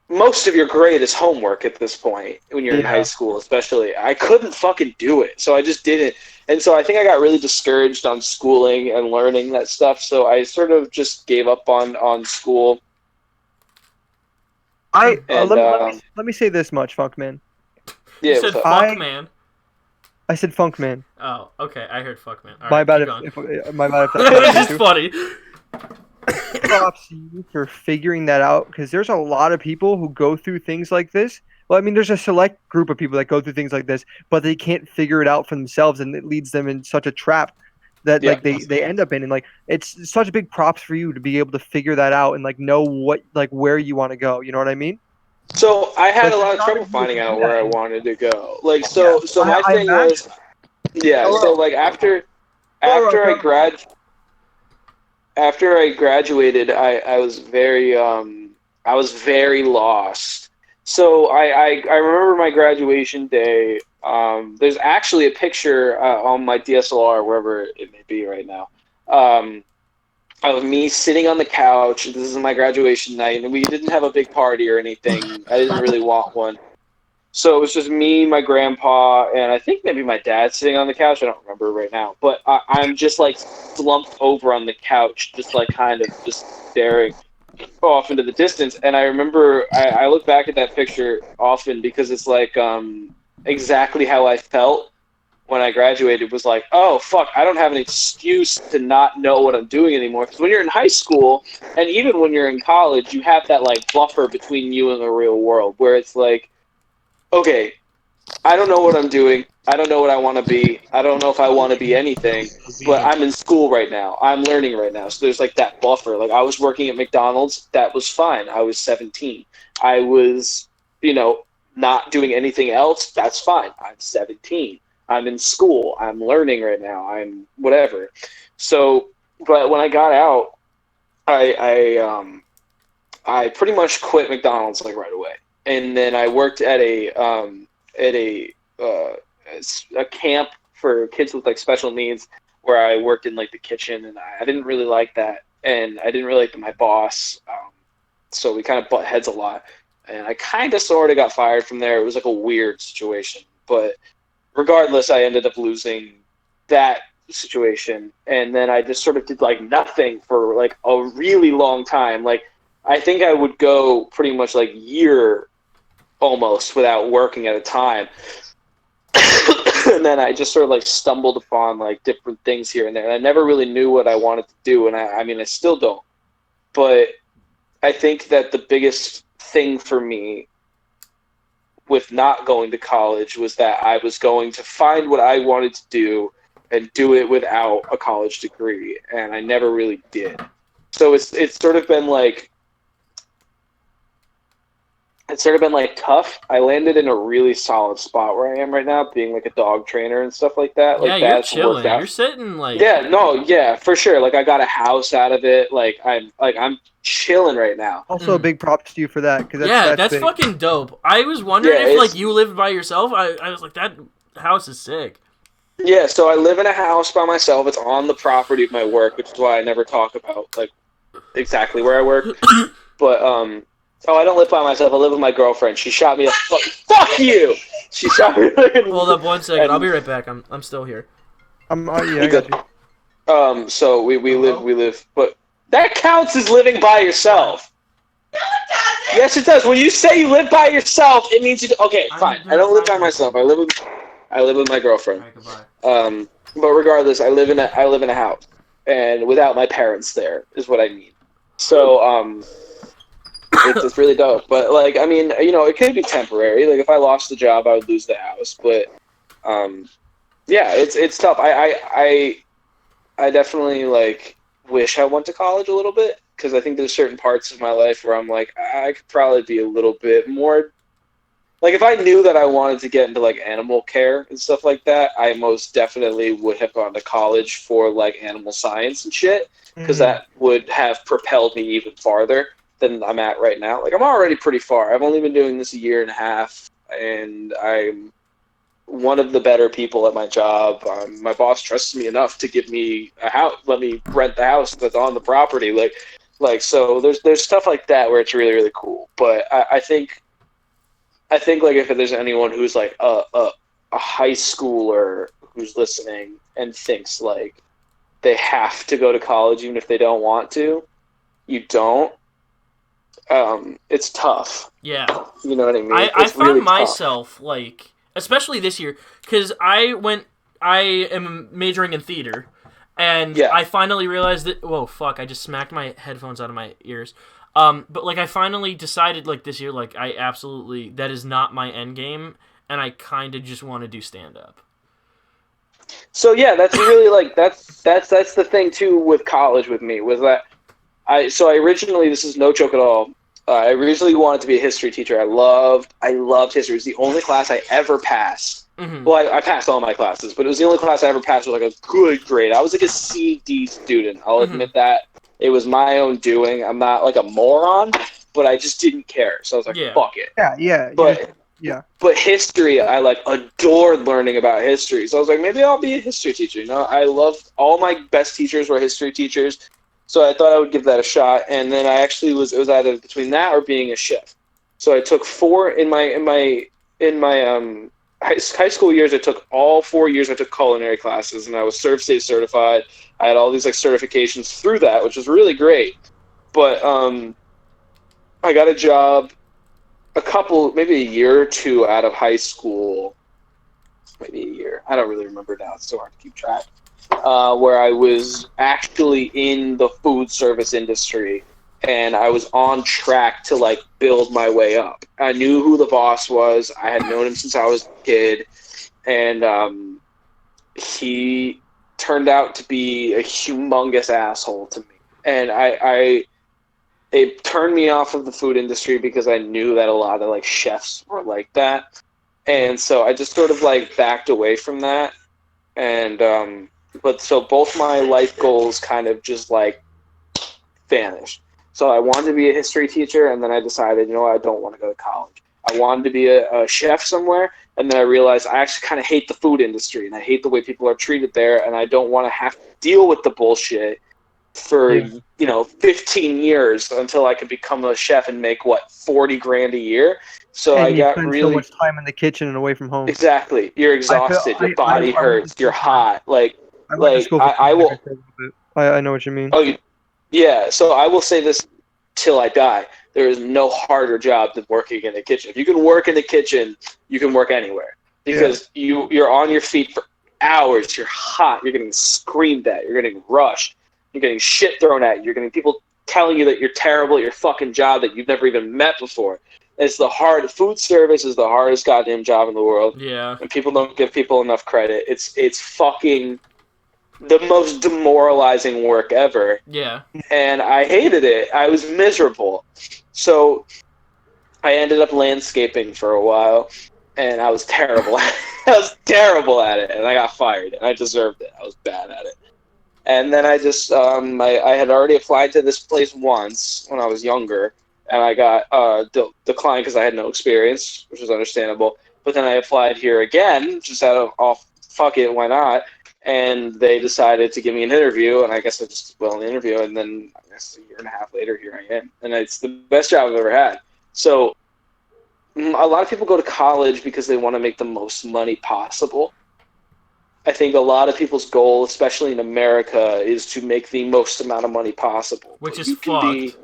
Speaker 2: most of your grade is homework at this point when you're in high school, especially. I couldn't fucking do it, so I just didn't. And so I think I got really discouraged on schooling and learning that stuff, so I sort of just gave up on school.
Speaker 3: Let me say this much, Funkman.
Speaker 2: Yeah,
Speaker 1: You said fuck man.
Speaker 3: I said Funkman.
Speaker 1: Oh, okay. I heard fuck man. All
Speaker 3: My
Speaker 1: right,
Speaker 3: bad.
Speaker 1: keep going.
Speaker 3: My bad.
Speaker 1: It's just funny.
Speaker 3: Props to you for figuring that out, because there's a lot of people who go through things like this. Well, I mean, there's a select group of people that go through things like this, but they can't figure it out for themselves, and it leads them in such a trap that like they end up in. And like it's such a big props for you to be able to figure that out and like know what like where you want to go. You know what I mean?
Speaker 2: So I had
Speaker 3: But
Speaker 2: a lot of
Speaker 3: it's
Speaker 2: trouble
Speaker 3: not
Speaker 2: finding
Speaker 3: easy to
Speaker 2: out
Speaker 3: do
Speaker 2: where I
Speaker 3: that.
Speaker 2: wanted to go. Like so my
Speaker 3: I
Speaker 2: thing was so like after I graduated, I was very lost, So I remember my graduation day. There's actually a picture on my DSLR, wherever it may be right now, of me sitting on the couch. This is my graduation night, and we didn't have a big party or anything. I didn't really want one. So it was just me, my grandpa, and I think maybe my dad sitting on the couch. I don't remember right now. But I'm just like slumped over on the couch, just like kind of just staring off into the distance. And I remember I look back at that picture often because it's like exactly how I felt when I graduated. Was like, oh, fuck, I don't have an excuse to not know what I'm doing anymore. Because when you're in high school, and even when you're in college, you have that like buffer between you and the real world where it's like, okay, I don't know what I'm doing. I don't know what I want to be. I don't know if I want to be anything, but I'm in school right now. I'm learning right now. So there's like that buffer. Like I was working at McDonald's. That was fine. I was 17. I was, not doing anything else. That's fine. I'm 17. I'm in school. I'm learning right now. I'm whatever. So, but when I got out, I pretty much quit McDonald's like right away. And then I worked at a camp for kids with like special needs, where I worked in like the kitchen, and I didn't really like that, and I didn't really like my boss, so we kind of butt heads a lot, and I kind of sort of got fired from there. It was like a weird situation, but regardless, I ended up losing that situation, and then I just sort of did like nothing for like a really long time. Like I think I would go pretty much like year almost without working at a time. And then I just sort of like stumbled upon like different things here and there. And I never really knew what I wanted to do. And I mean, I still don't. But I think that the biggest thing for me with not going to college was that I was going to find what I wanted to do and do it without a college degree. And I never really did. So it's sort of been like, tough. I landed in a really solid spot where I am right now, being like a dog trainer and stuff like that.
Speaker 1: Yeah,
Speaker 2: like
Speaker 1: you're
Speaker 2: that's
Speaker 1: chilling. You're sitting like
Speaker 2: for sure. Like I got a house out of it. I'm chilling right now.
Speaker 3: Also, big props to you for that.
Speaker 1: That's
Speaker 3: big.
Speaker 1: fucking dope. I was wondering if like you lived by yourself. I was like, that house is sick.
Speaker 2: Yeah, so I live in a house by myself. It's on the property of my work, which is why I never talk about like exactly where I work. But I don't live by myself. I live with my girlfriend. She shot me a fuck you. She shot me.
Speaker 1: Hold up 1 second. I'll be right back. I'm still here.
Speaker 3: I got you.
Speaker 2: So we live, but that counts as living by yourself.
Speaker 5: No, it doesn't.
Speaker 2: Yes, it does. When you say you live by yourself, it means you. Okay, fine. I don't live by myself. I live with my girlfriend.
Speaker 1: Right,
Speaker 2: but regardless, I live in a house, and without my parents there is what I mean. So it's really dope. But like, I mean, it could be temporary. Like if I lost the job, I would lose the house. But yeah, it's tough. I definitely like wish I went to college a little bit, because I think there's certain parts of my life where I'm like, I could probably be a little bit more. Like if I knew that I wanted to get into like animal care and stuff like that, I most definitely would have gone to college for like animal science and shit, because that would have propelled me even farther than I'm at right now. Like I'm already pretty far. I've only been doing this a year and a half, and I'm one of the better people at my job. My boss trusts me enough to give me a house, let me rent the house that's on the property. Like so there's stuff like that where it's really, really cool. But I think like if there's anyone who's like a high schooler who's listening and thinks like they have to go to college even if they don't want to, you don't. It's tough.
Speaker 1: Yeah.
Speaker 2: You know what I mean?
Speaker 1: I found
Speaker 2: really
Speaker 1: myself like, especially this year, because I am majoring in theater, and I finally realized that. Whoa, fuck! I just smacked my headphones out of my ears. But like I finally decided like this year, like I absolutely, that is not my end game, and I kind of just want to do stand up.
Speaker 2: So yeah, that's really like that's the thing too with college with me, was that I originally, this is no joke at all, I originally wanted to be a history teacher. I loved history. It was the only class I ever passed. Mm-hmm. Well, I passed all my classes, but it was the only class I ever passed with like a good grade. I was like a C/D student. I'll admit that. It was my own doing. I'm not like a moron, but I just didn't care. So I was like, fuck it.
Speaker 3: Yeah.
Speaker 2: But history, I like adored learning about history. So I was like, maybe I'll be a history teacher. You know, I loved all my best teachers were history teachers. So I thought I would give that a shot. And then it was either between that or being a chef. So I took 4 in my high school years. I took all 4 years. I took culinary classes, and I was Serve State certified. I had all these like certifications through that, which was really great. But I got a job maybe a year or two out of high school, maybe a year. I don't really remember now. It's so hard to keep track. Where I was actually in the food service industry, and I was on track to like build my way up. I knew who the boss was. I had known him since I was a kid, and he turned out to be a humongous asshole to me. And it turned me off of the food industry because I knew that a lot of like chefs were like that. And so I just sort of like backed away from that. And, but so both my life goals kind of just like vanished. So I wanted to be a history teacher, and then I decided, you know what, I don't want to go to college. I wanted to be a chef somewhere, and then I realized I actually kind of hate the food industry, and I hate the way people are treated there, and I don't want to have to deal with the bullshit for 15 years until I could become a chef and make $40,000 a year. So
Speaker 3: and
Speaker 2: I got
Speaker 3: spend
Speaker 2: really
Speaker 3: so much time in the kitchen and away from home.
Speaker 2: Exactly. You're exhausted. Your body hurts. You're hot.
Speaker 3: I will. I know what you mean.
Speaker 2: Oh, yeah. So I will say this till I die: there is no harder job than working in the kitchen. If you can work in the kitchen, you can work anywhere because you're on your feet for hours. You're hot. You're getting screamed at. You're getting rushed. You're getting shit thrown at you. You're getting people telling you that you're terrible at your fucking job that you've never even met before. It's food service is the hardest goddamn job in the world.
Speaker 1: Yeah.
Speaker 2: And people don't give people enough credit. It's fucking the most demoralizing work ever.
Speaker 1: Yeah.
Speaker 2: And I hated it. I was miserable. So I ended up landscaping for a while, and I was terrible. I was terrible at it, and I got fired, and I deserved it. I was bad at it. And then I just, I had already applied to this place once when I was younger, and I got declined because I had no experience, which was understandable. But then I applied here again, just fuck it, why not? And they decided to give me an interview, and I guess I just did well in the interview, and then I guess a year and a half later, here I am. And it's the best job I've ever had. So a lot of people go to college because they want to make the most money possible. I think a lot of people's goal, especially in America, is to make the most amount of money possible.
Speaker 1: Which is fucked.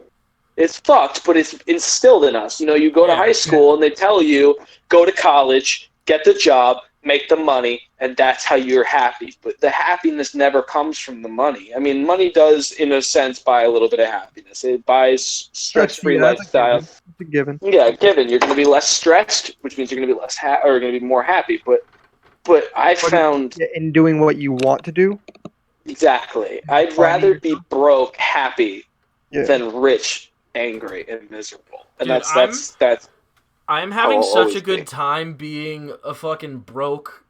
Speaker 2: It's fucked, but it's instilled in us. You know, you go to high school and they tell you, go to college, get the job, make the money, and that's how you're happy. But the happiness never comes from the money. I mean, money does, in a sense, buy a little bit of happiness. It buys stress-free lifestyle.
Speaker 3: It's a given.
Speaker 2: Yeah, given. You're going to be less stressed, which means you're going to be going to be more happy. But I found
Speaker 3: in doing what you want to do.
Speaker 2: Exactly. I'd rather be broke, happy, than rich, angry, and miserable. And
Speaker 1: Dude,
Speaker 2: that's.
Speaker 1: I'm having such a good time being a fucking broke,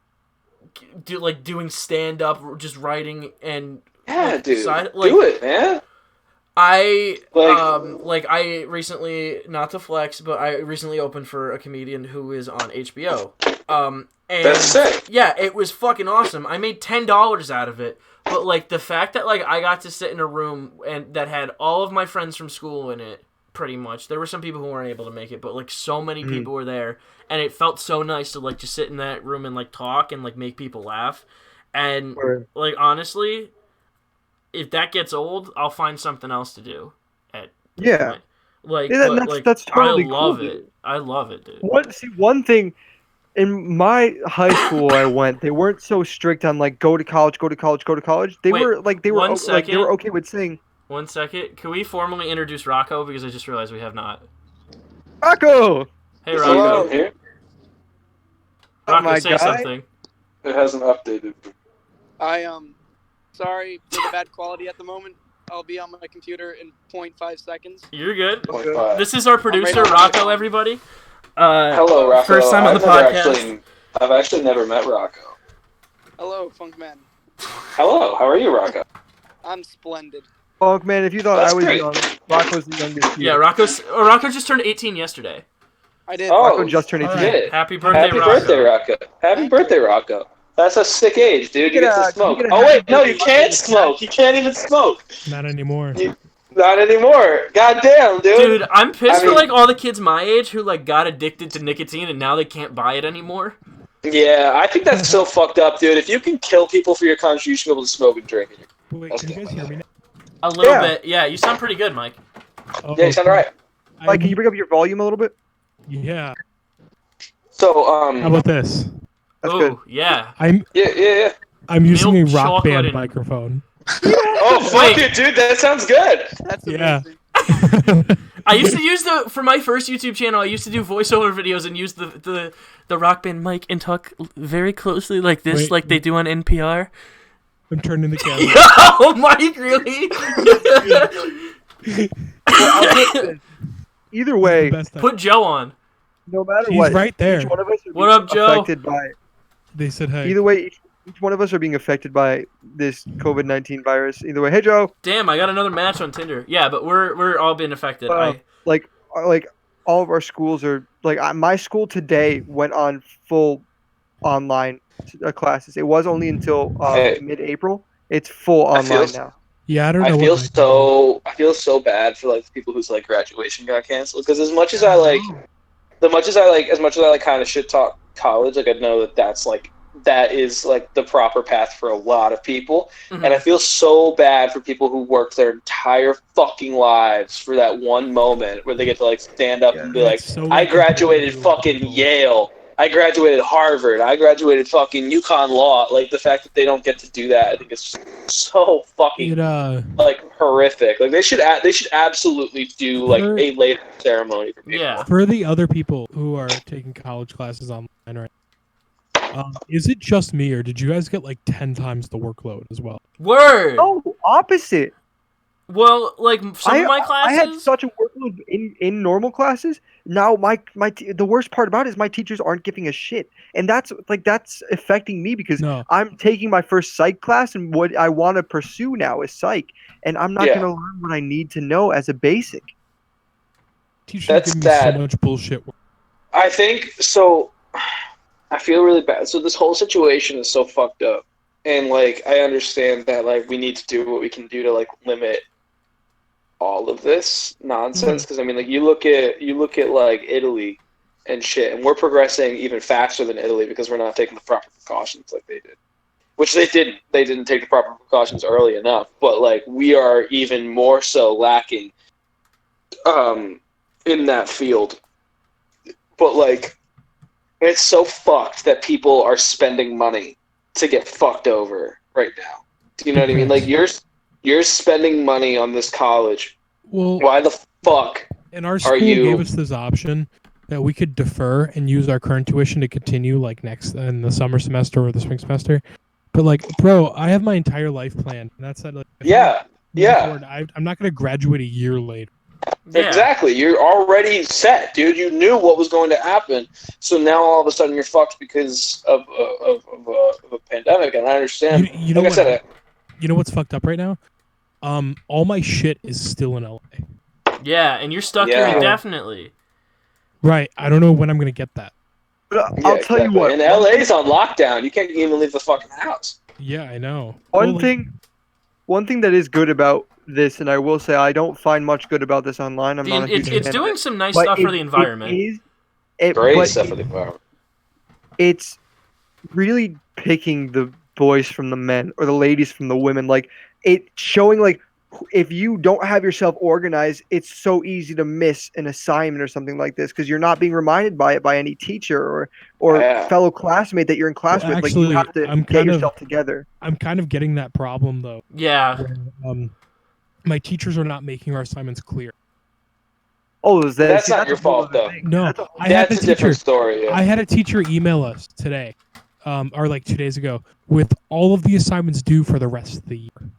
Speaker 1: doing stand up, just writing and
Speaker 2: dude,
Speaker 1: do
Speaker 2: it, man.
Speaker 1: I recently, not to flex, but I recently opened for a comedian who is on HBO. And
Speaker 2: that's sick.
Speaker 1: Yeah, it was fucking awesome. I made $10 out of it, but like the fact that like I got to sit in a room and that had all of my friends from school in it, pretty much. There were some people who weren't able to make it, but like so many people were there, and it felt so nice to like just sit in that room and like talk and like make people laugh. And like honestly, if that gets old, I'll find something else to do. At this point. Like,
Speaker 3: that's totally
Speaker 1: I love
Speaker 3: cool,
Speaker 1: it.
Speaker 3: dude.
Speaker 1: I love it, dude.
Speaker 3: One thing. In my high school I went, they weren't so strict on like go to college. They were okay with saying.
Speaker 1: 1 second. Can we formally introduce Rocco, because I just realized we have not.
Speaker 3: Rocco.
Speaker 1: Hey Rocco.
Speaker 2: Here.
Speaker 1: Rocco, say something.
Speaker 2: It hasn't updated.
Speaker 6: I sorry for the bad quality at the moment. I'll be on my computer in 0.5 seconds.
Speaker 1: You're good.
Speaker 2: 0.5.
Speaker 1: This is our producer, Rocco, everybody.
Speaker 2: Hello, Rocco.
Speaker 1: First time on the podcast.
Speaker 2: I've actually never met Rocco.
Speaker 6: Hello, Funkman.
Speaker 2: Hello, how are you, Rocco?
Speaker 6: I'm splendid.
Speaker 3: Funkman, if you thought
Speaker 2: That's
Speaker 3: I was
Speaker 2: great.
Speaker 3: young, Rocco's the youngest here.
Speaker 1: Yeah, Rocco just turned 18 yesterday.
Speaker 6: I did.
Speaker 2: Oh,
Speaker 3: Rocco just turned 18.
Speaker 2: shit.
Speaker 1: Happy birthday,
Speaker 2: Happy
Speaker 1: Rocco.
Speaker 2: birthday, Rocco. Happy birthday, Rocco. That's a sick age, dude. You get to smoke. Oh, wait, no, you can't smoke. You can't even smoke.
Speaker 7: Not anymore.
Speaker 2: Not anymore. Goddamn, dude.
Speaker 1: Dude, I'm pissed
Speaker 2: I mean-
Speaker 1: for like all the kids my age who like got addicted to nicotine and now they can't buy it anymore.
Speaker 2: Yeah, I think that's so fucked up, dude. If you can kill people for your country, you should be able to smoke and drink.
Speaker 7: Wait,
Speaker 2: That's
Speaker 7: can you guys hear me now?
Speaker 1: A little
Speaker 3: Yeah.
Speaker 1: bit. Yeah, you sound pretty good, Mike.
Speaker 7: Oh,
Speaker 2: Yeah, you sound alright.
Speaker 3: Like, can you bring up your volume a little bit?
Speaker 7: Yeah.
Speaker 2: So,
Speaker 7: How about this?
Speaker 3: That's good.
Speaker 1: Oh, yeah.
Speaker 2: yeah.
Speaker 7: I'm using a
Speaker 1: Milk
Speaker 7: rock
Speaker 1: chocolate
Speaker 7: band
Speaker 1: and-
Speaker 7: microphone.
Speaker 2: Oh, fuck it, dude. That sounds good.
Speaker 6: That's
Speaker 7: Yeah.
Speaker 6: amazing.
Speaker 1: I used to use for my first YouTube channel, I used to do voiceover videos and use the rock band mic and talk very closely like this,
Speaker 7: Wait.
Speaker 1: like they do on NPR.
Speaker 7: I'm turning the camera.
Speaker 1: Oh, Mike, really?
Speaker 3: Either way,
Speaker 7: Best time.
Speaker 1: Put Joe on.
Speaker 3: no matter
Speaker 7: He's
Speaker 3: what,
Speaker 7: right there.
Speaker 3: each one of us are
Speaker 1: What
Speaker 3: being
Speaker 1: up, Joe?
Speaker 3: affected by.
Speaker 7: They said, hey.
Speaker 3: Either way, each one of us are being affected by this COVID-19 virus. Either way, hey Joe,
Speaker 1: Damn, I got another match on Tinder. Yeah, but we're all being affected.
Speaker 3: like all of our schools are like my school today went on full online classes. It was only until
Speaker 2: Hey.
Speaker 3: mid-April. It's full
Speaker 2: I
Speaker 3: online
Speaker 2: feel-
Speaker 3: now.
Speaker 7: Yeah, I don't know.
Speaker 2: I feel so bad for like the people whose like graduation got canceled because as much as I like kind of shit talk college, like I know that is like the proper path for a lot of people,
Speaker 1: Mhm.
Speaker 2: and I feel so bad for people who worked their entire fucking lives for that one moment where they get to like stand up and be like,
Speaker 7: It's so
Speaker 2: I graduated fucking Yale. I graduated Harvard. I graduated fucking UConn Law. Like the fact that they don't get to do that, I think it's so fucking like horrific. Like they should absolutely do like a later ceremony for people.
Speaker 1: Yeah.
Speaker 7: For the other people who are taking college classes online right now, is it just me, or did you guys get like 10 times the workload as well?
Speaker 1: Word.
Speaker 3: No, opposite.
Speaker 1: Well, like some of my
Speaker 3: I had
Speaker 1: classes.
Speaker 3: such a workload in normal classes. Now the worst part about it is my teachers aren't giving a shit, and that's affecting me because
Speaker 7: No.
Speaker 3: I'm taking my first psych class, and what I want to pursue now is psych, and I'm not going to learn what I need to know as a basic.
Speaker 7: Teachers
Speaker 2: That's
Speaker 7: are giving
Speaker 2: sad.
Speaker 7: me so much bullshit.
Speaker 2: I think so. I feel really bad. So this whole situation is so fucked up, and like I understand that like we need to do what we can do to like limit all of this nonsense. Because I mean, like you look at like Italy and shit, and we're progressing even faster than Italy because we're not taking the proper precautions like they did. Which they didn't. They didn't take the proper precautions early enough. But like we are even more so lacking in that field. But like it's so fucked that people are spending money to get fucked over right now. Do you know what I mean? Like you're spending money on this college.
Speaker 7: Well,
Speaker 2: Why the fuck?
Speaker 7: and our school gave us this option that we could defer and use our current tuition to continue like next in the summer semester or the spring semester. But like, bro, I have my entire life planned. And that's like,
Speaker 2: Yeah.
Speaker 7: forward, I'm not going to graduate a year later.
Speaker 1: Yeah.
Speaker 2: Exactly. You're already set, dude. You knew what was going to happen. So now all of a sudden you're fucked because of a pandemic. And I understand.
Speaker 7: You know
Speaker 2: like I said,
Speaker 7: you know what's fucked up right now? All my shit is still in LA.
Speaker 1: Yeah, and you're stuck here
Speaker 2: Yeah.
Speaker 1: indefinitely.
Speaker 7: Right. I don't know when I'm going to get that.
Speaker 3: But
Speaker 2: yeah,
Speaker 3: I'll tell you
Speaker 2: exactly.
Speaker 3: what.
Speaker 2: And LA's on lockdown. You can't even leave the fucking house.
Speaker 7: Yeah, I know.
Speaker 3: One
Speaker 7: Well,
Speaker 3: thing that is good about this, and I will say I don't find much good about this online. I'm not a huge
Speaker 1: It's
Speaker 3: fan
Speaker 1: doing
Speaker 3: of it,
Speaker 1: some nice
Speaker 3: but
Speaker 1: stuff for the environment.
Speaker 2: Great
Speaker 3: but
Speaker 2: stuff for the environment.
Speaker 3: it's really picking the boys from the men or the ladies from the women. Like it showing like if you don't have yourself organized, it's so easy to miss an assignment or something like this because you're not being reminded by it by any teacher or
Speaker 2: Yeah.
Speaker 3: fellow classmate that you're in class
Speaker 7: Well,
Speaker 3: with. Like
Speaker 7: actually,
Speaker 3: you have to
Speaker 7: I'm
Speaker 3: get
Speaker 7: kind of-
Speaker 3: yourself together.
Speaker 7: I'm kind of getting that problem though.
Speaker 1: Yeah.
Speaker 7: Where, my teachers are not making our assignments clear.
Speaker 3: Oh, is that?
Speaker 2: That's
Speaker 3: see,
Speaker 2: not
Speaker 3: that's
Speaker 2: your
Speaker 3: a whole
Speaker 2: fault,
Speaker 3: other
Speaker 2: though.
Speaker 3: thing.
Speaker 7: No,
Speaker 3: That's a-
Speaker 7: I had
Speaker 2: That's
Speaker 7: the
Speaker 2: a different
Speaker 7: teacher.
Speaker 2: story. Yeah.
Speaker 7: I had a teacher email us today, or like 2 days ago, with all of the assignments due for the rest of the year.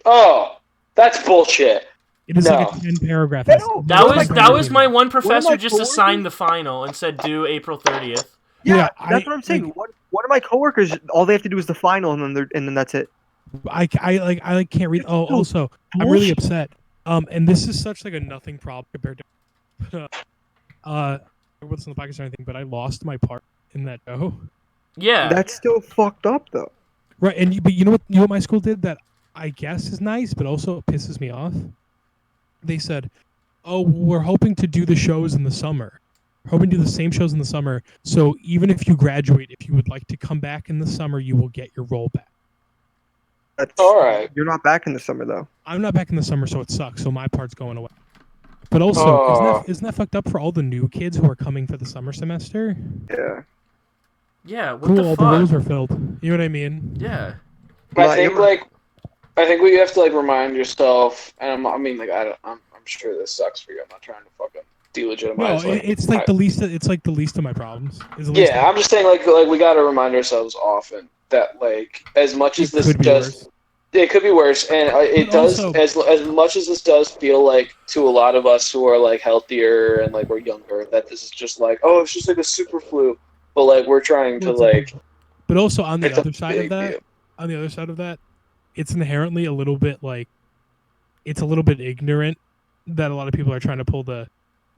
Speaker 2: Oh, that's bullshit.
Speaker 7: It is like
Speaker 2: No.
Speaker 7: a 10-paragraph.
Speaker 3: No,
Speaker 7: essay.
Speaker 1: That
Speaker 3: One
Speaker 1: was
Speaker 3: of
Speaker 1: that was my one
Speaker 3: my
Speaker 1: professor just
Speaker 3: coworkers-
Speaker 1: assigned the final and said due April 30th.
Speaker 3: Yeah,
Speaker 7: Yeah,
Speaker 3: that's what I'm saying. One of my coworkers, all they have to do is the final, and then that's it.
Speaker 7: I can't read. Oh, also, I'm really upset. And this is such like a nothing problem compared to what's in the podcast or anything, but I lost my part in that show.
Speaker 1: Yeah.
Speaker 3: That's still fucked up though.
Speaker 7: Right, but you know what my school did that I guess is nice, but also pisses me off. They said, "Oh, we're hoping to do the shows in the summer. We're hoping to do the same shows in the summer. So even if you graduate, if you would like to come back in the summer, you will get your role back."
Speaker 3: That's
Speaker 2: All right.
Speaker 3: You're not back in the summer though.
Speaker 7: I'm not back in the summer, so it sucks. So my part's going away. But also, isn't that fucked up for all the new kids who are coming for the summer semester?
Speaker 3: Yeah.
Speaker 1: Yeah. What
Speaker 7: Cool,
Speaker 1: the
Speaker 7: all
Speaker 1: fuck?
Speaker 7: the roles were filled. You know what I mean?
Speaker 1: Yeah.
Speaker 2: I think I think what you have to like remind yourself, and I'm sure this sucks for you. I'm not trying to fucking delegitimize.
Speaker 7: No, it's like the least. It's like the least of my problems.
Speaker 2: Yeah, I'm just saying like we got to remind ourselves often that like as much as this does, it could be worse, and it does as much as this does feel like to a lot of us who are like healthier and like we're younger that this is just like it's just like a super flu, but like we're trying to like.
Speaker 7: But also on the other side of that, it's inherently a little bit like it's a little bit ignorant that a lot of people are trying to pull the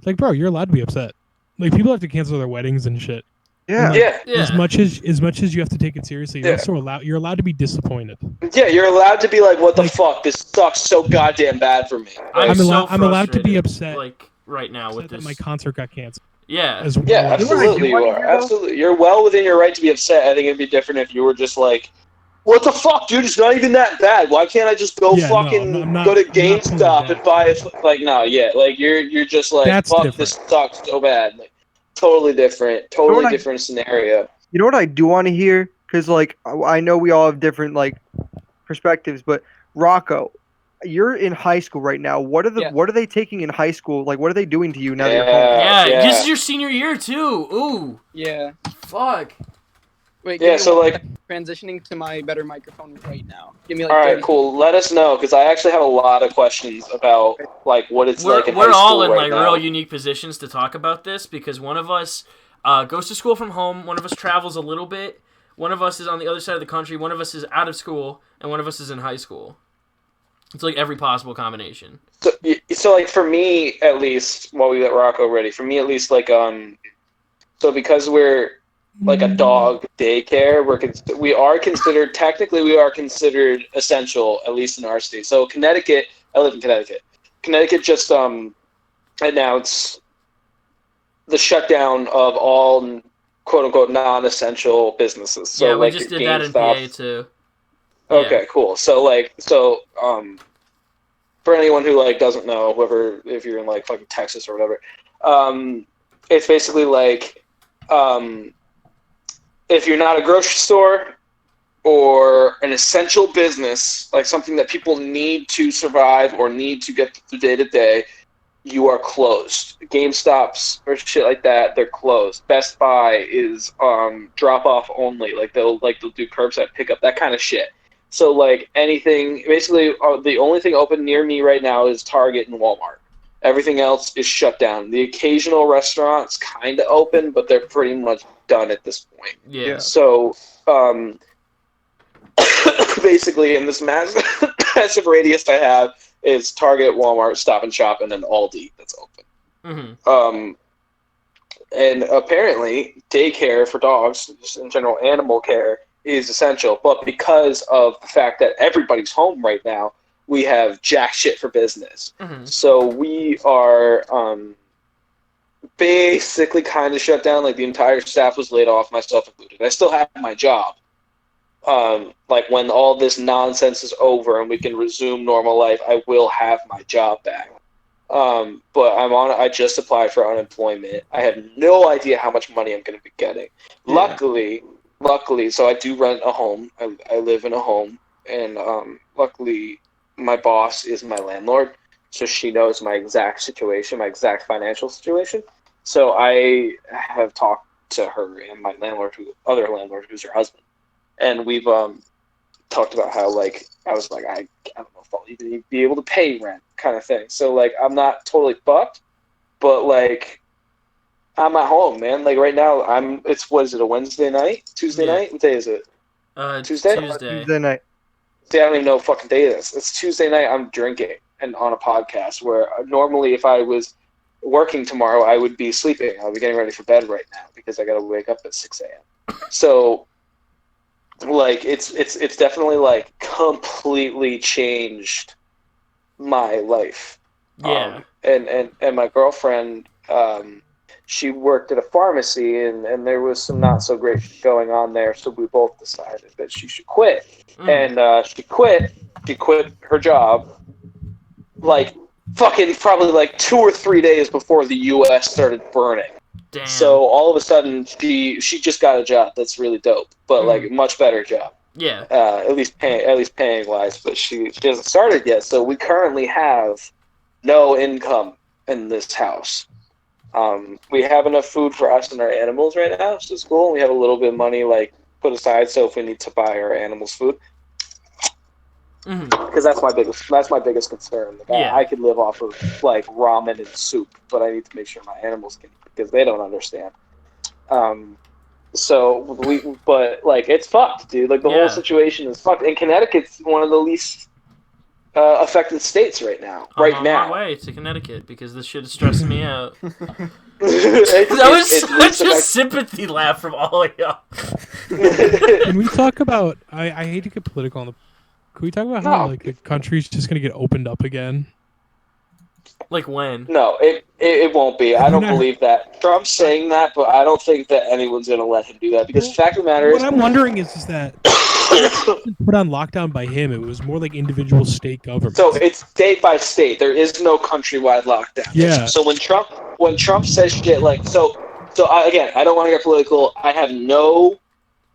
Speaker 7: like, bro, you're allowed to be upset. Like people have to cancel their weddings and shit.
Speaker 3: Yeah.
Speaker 7: And, like, As much as you have to take it seriously, you're allowed to be disappointed.
Speaker 2: Yeah, you're allowed to be like, what the fuck? This sucks so goddamn bad for me.
Speaker 7: I'm allowed to be upset.
Speaker 1: Like right now with this.
Speaker 7: That my concert got canceled.
Speaker 1: Yeah.
Speaker 2: Absolutely you are. Absolutely. You're well within your right to be upset. I think it'd be different if you were just like, what the fuck, dude? It's not even that bad. Why can't I just go go to GameStop and buy it? Like, no, like you're just like,
Speaker 7: that's
Speaker 2: fuck,
Speaker 7: different.
Speaker 2: this sucks so bad. Like, totally different scenario.
Speaker 3: You know what I do want to hear? Because like I know we all have different like perspectives, but Rocco, you're in high school right now. What are they taking in high school? Like, what are they doing to you now that you're home?
Speaker 1: Yeah, this is your senior year too. Ooh.
Speaker 6: Yeah.
Speaker 1: Fuck.
Speaker 6: Wait.
Speaker 2: So like
Speaker 6: transitioning to my better microphone right now. Give me like.
Speaker 2: All right, cool. Let us know because I actually have a lot of questions about like what it's like in high school.
Speaker 1: We're all in
Speaker 2: right
Speaker 1: like real unique positions to talk about this because one of us goes to school from home, one of us travels a little bit, one of us is on the other side of the country, one of us is out of school, and one of us is in high school. It's like every possible combination.
Speaker 2: So like for me at least, while we let Rocco ready, for me at least like so because we're like a dog daycare, we are considered essential, at least in our state. So Connecticut, I live in Connecticut. Connecticut just announced the shutdown of all quote unquote non-essential businesses. So
Speaker 1: yeah, we
Speaker 2: like
Speaker 1: just
Speaker 2: your
Speaker 1: did that in PA too.
Speaker 2: Okay,
Speaker 1: yeah.
Speaker 2: Cool. So for anyone who like doesn't know, if you're in like fucking Texas or whatever, it's basically like if you're not a grocery store or an essential business, like something that people need to survive or need to get through day to day, you are closed. GameStops or shit like that, they're closed. Best Buy is drop off only. Like they'll do curbside pickup, that kind of shit. So like anything, basically the only thing open near me right now is Target and Walmart. Everything else is shut down. The occasional restaurants kind of open, but they're pretty much done at this point.
Speaker 1: Yeah.
Speaker 2: So basically in this massive radius I have is Target, Walmart, Stop and Shop, and then Aldi that's open.
Speaker 1: Mm-hmm.
Speaker 2: And apparently daycare for dogs, just in general animal care, is essential. But because of the fact that everybody's home right now, we have jack shit for business.
Speaker 1: Mm-hmm.
Speaker 2: So we are basically kind of shut down. Like the entire staff was laid off, myself included. I still have my job. Like when all this nonsense is over and we can resume normal life, I will have my job back. But I just applied for unemployment. I have no idea how much money I'm going to be getting. Yeah. Luckily, so I do rent a home. I live in a home, and luckily my boss is my landlord, so she knows my exact situation, my exact financial situation. So I have talked to her and my other landlord, who's her husband, and we've talked about how like I was like I don't know if I'll even be able to pay rent, kind of thing. So like I'm not totally fucked, but like I'm at home, man. Like right now, a Wednesday night, Tuesday night. What day is it?
Speaker 1: Tuesday
Speaker 3: Tuesday night.
Speaker 2: See, I don't even know what fucking day it is. It's Tuesday night. I'm drinking and on a podcast where normally if I was working tomorrow, I would be sleeping. I'll be getting ready for bed right now because I got to wake up at 6 a.m. So, like, it's definitely, like, completely changed my life.
Speaker 1: Yeah.
Speaker 2: And my girlfriend, she worked at a pharmacy, and there was some not so great shit going on there, so we both decided that she should quit. And she quit her job, like, fucking probably like 2 or 3 days before the U.S. started burning.
Speaker 1: Damn.
Speaker 2: So all of a sudden, she just got a job that's really dope, but like much better job.
Speaker 1: Yeah.
Speaker 2: At least paying wise, but she hasn't started yet. So we currently have no income in this house. We have enough food for us and our animals right now, so it's cool. We have a little bit of money like put aside, so if we need to buy our animals food, because that's my biggest concern. Like,
Speaker 1: Yeah.
Speaker 2: I could live off of like ramen and soup, but I need to make sure my animals can, because they don't understand. But like, it's fucked, dude. Like, the whole situation is fucked. And Connecticut's one of the least affected states right now.
Speaker 1: I'm on my way to Connecticut because this shit is stressing me out. That was such a sympathy laugh from all of y'all.
Speaker 7: Can we talk about? I hate to get political on the. Can we talk about how like the country's just gonna get opened up again?
Speaker 1: Like when?
Speaker 2: No, it won't be. I don't believe that. Trump's saying that, but I don't think that anyone's going to let him do that, because the fact of the matter is...
Speaker 7: What I'm wondering is that it wasn't put on lockdown by him. It was more like individual state governments.
Speaker 2: So it's state by state. There is no countrywide lockdown.
Speaker 7: Yeah.
Speaker 2: So when Trump says shit like... Again, I don't want to get political. I have no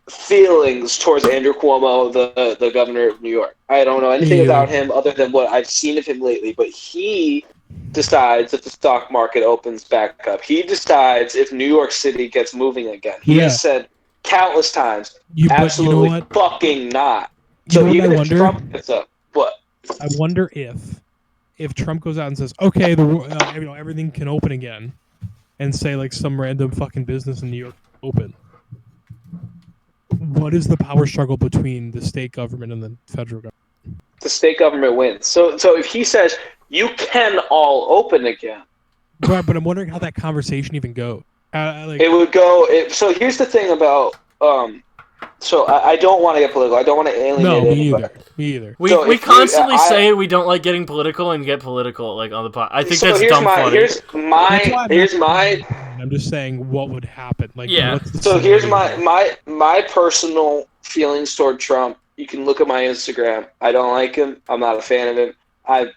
Speaker 2: feelings towards Andrew Cuomo, the governor of New York. I don't know anything about him other than what I've seen of him lately, but he decides if the stock market opens back up. He decides if New York City gets moving again. He has said countless times, absolutely fucking not. So even if Trump gets up, what?
Speaker 7: I wonder if Trump goes out and says, okay, everything can open again, and say like some random fucking business in New York open. What is the power struggle between the state government and the federal government?
Speaker 2: The state government wins. So if he says you can all open again,
Speaker 7: right? But I'm wondering how that conversation even goes.
Speaker 2: It would go. So here's the thing about. So I don't want to get political. I don't want to alienate anybody.
Speaker 7: Me either.
Speaker 1: We constantly say we don't like getting political and get political like on the pod. I think that's dumb funny.
Speaker 2: Here's my.
Speaker 7: I'm just saying what would happen. Like,
Speaker 1: yeah.
Speaker 2: So here's my personal feelings toward Trump. You can look at my Instagram. I don't like him. I'm not a fan of him. I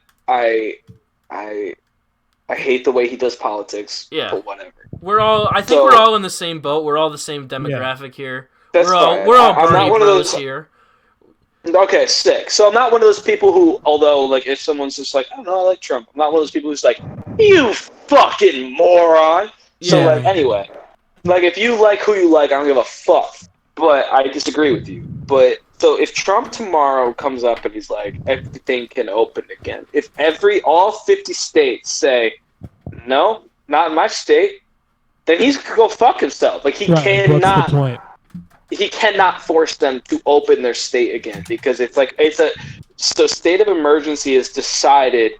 Speaker 2: hate the way he does politics.
Speaker 1: Yeah.
Speaker 2: But whatever.
Speaker 1: We're all in the same boat. We're all the same demographic here.
Speaker 2: That's
Speaker 1: we're all
Speaker 2: I'm not one of those
Speaker 1: here.
Speaker 2: Okay, sick. So I'm not one of those people who, although, like, if someone's just like, I don't know, I like Trump, I'm not one of those people who's like, you fucking moron. Yeah. So, like, anyway, like, if you like who you like, I don't give a fuck. But I disagree with you. But, so if Trump tomorrow comes up and he's like, everything can open again, if all 50 states say, no, not in my state, then he's going to go fuck himself. Like, he cannot... He cannot force them to open their state again, because so state of emergency is decided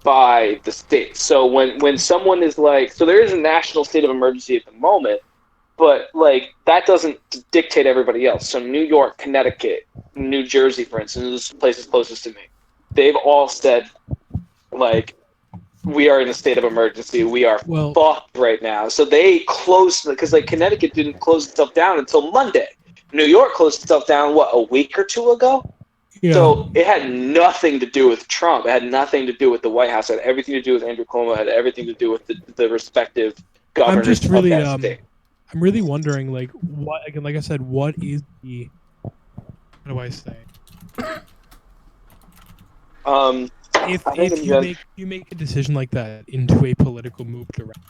Speaker 2: by the state. So when someone is like, so there is a national state of emergency at the moment, but like that doesn't dictate everybody else. So New York, Connecticut, New Jersey, for instance, those places closest to me, they've all said like, we are in a state of emergency. We are fucked right now. So they closed, because like Connecticut didn't close itself down until Monday. New York closed itself down, a week or two ago? Yeah. So it had nothing to do with Trump. It had nothing to do with the White House. It had everything to do with Andrew Cuomo. It had everything to do with the respective governors of that state.
Speaker 7: I'm really wondering, like, what, again, like I said, what is the, how do I say? If you make a decision like that into a political move direction,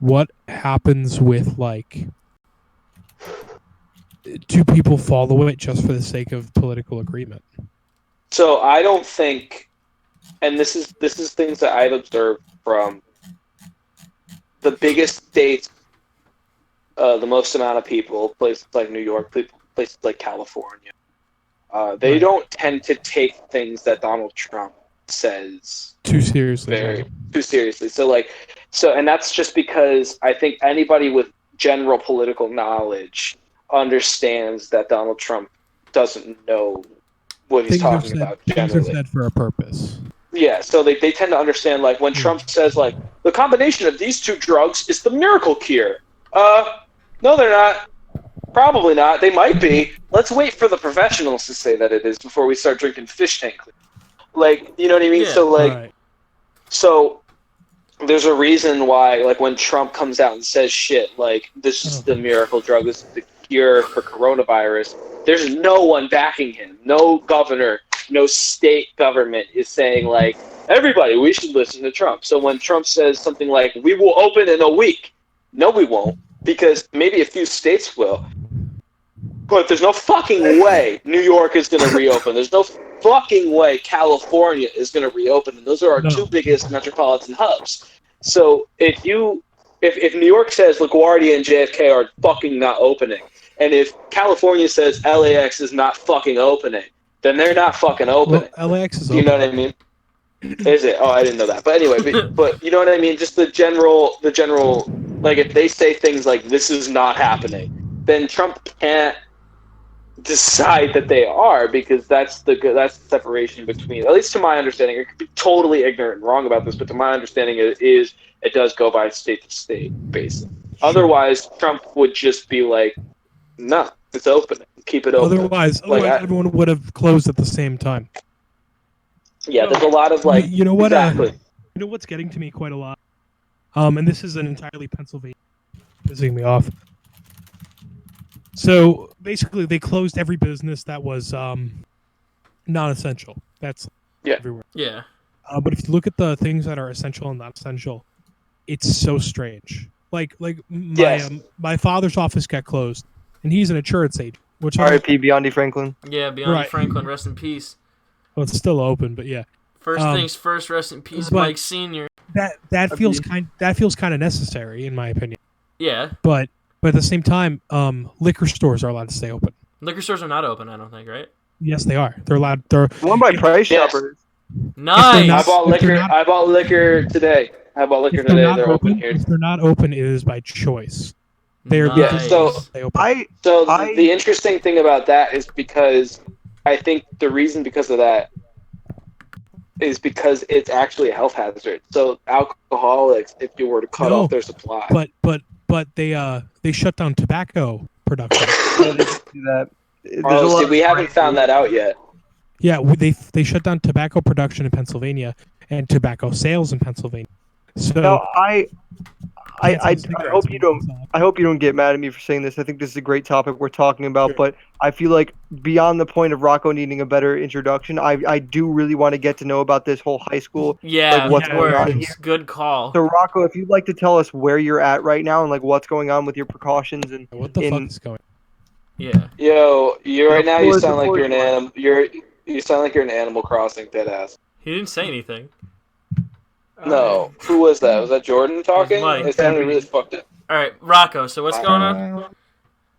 Speaker 7: what happens with, like, do people follow it just for the sake of political agreement?
Speaker 2: So I don't think, and this is things that I've observed from the biggest states, the most amount of people, places like New York, places like California, they don't tend to take things that Donald Trump says
Speaker 7: too seriously.
Speaker 2: too seriously. And that's just because I think anybody with general political knowledge understands that Donald Trump doesn't know what he's talking about generally.
Speaker 7: Things are said for a purpose.
Speaker 2: Yeah, so they tend to understand, like, when Trump says, like, the combination of these two drugs is the miracle cure. No, they're not. Probably not. They might be. Let's wait for the professionals to say that it is before we start drinking fish tank. Like, you know what I mean?
Speaker 1: Yeah,
Speaker 2: So there's a reason why, like, when Trump comes out and says shit, like, this is the miracle drug, this is the cure for coronavirus, there's no one backing him. No governor, no state government is saying, like, everybody, we should listen to Trump. So when Trump says something like, we will open in a week, no, we won't, because maybe a few states will. But there's no fucking way New York is going to reopen. There's no fucking way California is going to reopen. And those are our two biggest metropolitan hubs. So if New York says LaGuardia and JFK are fucking not opening, and if California says LAX is not fucking opening, then they're not fucking opening.
Speaker 7: Well, LAX is open.
Speaker 2: You know what I mean? Is it? Oh, I didn't know that. But anyway, but you know what I mean? Just the general, like, if they say things like, this is not happening, then Trump can't decide that they are, because that's the separation between, at least to my understanding, I could be totally ignorant and wrong about this, but to my understanding it does go by state to state basis. Sure. Otherwise, Trump would just be like, no, it's open. Keep it open.
Speaker 7: Otherwise everyone would have closed at the same time.
Speaker 2: Yeah, there's a lot of, like,
Speaker 7: you know what?
Speaker 2: Exactly.
Speaker 7: You know what's getting to me quite a lot? And this is an entirely Pennsylvania pissing me off. So basically, they closed every business that was non-essential. That's everywhere.
Speaker 1: Yeah.
Speaker 7: But if you look at the things that are essential and not essential, it's so strange. Like my father's office got closed, and he's an insurance agent. Which
Speaker 3: R.I.P. Biondi Franklin.
Speaker 1: Yeah, Biondi Franklin, rest in peace.
Speaker 7: Well, it's still open, but yeah.
Speaker 1: First things first, rest in peace, Mike Sr.
Speaker 7: That feels kind of necessary, in my opinion.
Speaker 1: Yeah.
Speaker 7: But at the same time, liquor stores are allowed to stay open.
Speaker 1: Liquor stores are not open, I don't think, right?
Speaker 7: Yes, they are. They're allowed. They're
Speaker 3: one by Price Shoppers.
Speaker 1: Nice.
Speaker 2: I bought liquor today. They're open here.
Speaker 7: If they're not open, it is by choice. They're
Speaker 1: nice.
Speaker 2: The interesting thing about that is because I think the reason because of that is because it's actually a health hazard. So alcoholics, if you were to cut off their supply,
Speaker 7: but they shut down tobacco production.
Speaker 2: We haven't found that out yet.
Speaker 7: Yeah, they shut down tobacco production in Pennsylvania and tobacco sales in Pennsylvania. So
Speaker 3: no, I hope you don't get mad at me for saying this. I think this is a great topic we're talking about,
Speaker 2: Sure.
Speaker 3: But I feel like beyond the point of Rocco needing a better introduction, I do really want to get to know about this whole high school.
Speaker 1: Yeah,
Speaker 3: like what's going on here.
Speaker 1: Good call.
Speaker 3: So Rocco, if you'd like to tell us where you're at right now and like what's going on with your precautions and
Speaker 7: what the fuck is going on?
Speaker 1: Yeah.
Speaker 2: Yo, you right now you sound like you're an animal. You sound like you're an Animal Crossing deadass.
Speaker 1: He didn't say anything.
Speaker 2: No, who was that? Was that Jordan talking?
Speaker 1: Mike.
Speaker 2: It sounded really fucked up.
Speaker 1: All right, Rocco. So what's going on?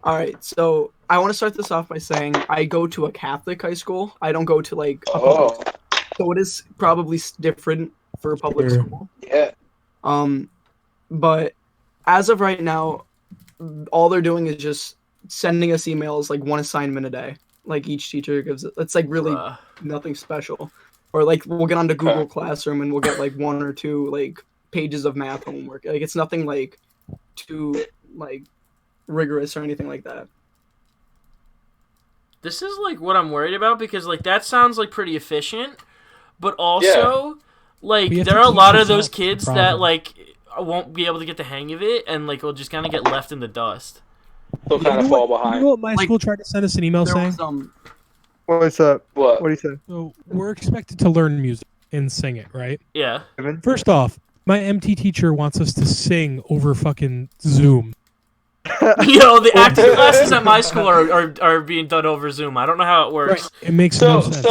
Speaker 6: All right, so I want to start this off by saying I go to a Catholic high school. I don't go to like a public, so it is probably different for a public school.
Speaker 2: Yeah.
Speaker 6: But as of right now, all they're doing is just sending us emails like one assignment a day. Like each teacher gives it. It's like really nothing special. Or like we'll get onto Google Classroom and we'll get like one or two like pages of math homework. Like it's nothing like too like rigorous or anything like that.
Speaker 1: This is like what I'm worried about because like that sounds like pretty efficient, but also like there are a lot of those kids that like won't be able to get the hang of it and like will just kind of get left in the dust.
Speaker 2: They'll kind of fall behind.
Speaker 7: You know what my school tried to send us an email saying?
Speaker 3: What's up?
Speaker 2: What
Speaker 3: do you say?
Speaker 7: So we're expected to learn music and sing it, right?
Speaker 1: Yeah.
Speaker 7: First off, my MT teacher wants us to sing over fucking Zoom.
Speaker 1: Yo, the acting classes at my school are being done over Zoom. I don't know how it works.
Speaker 7: Right. It makes no sense.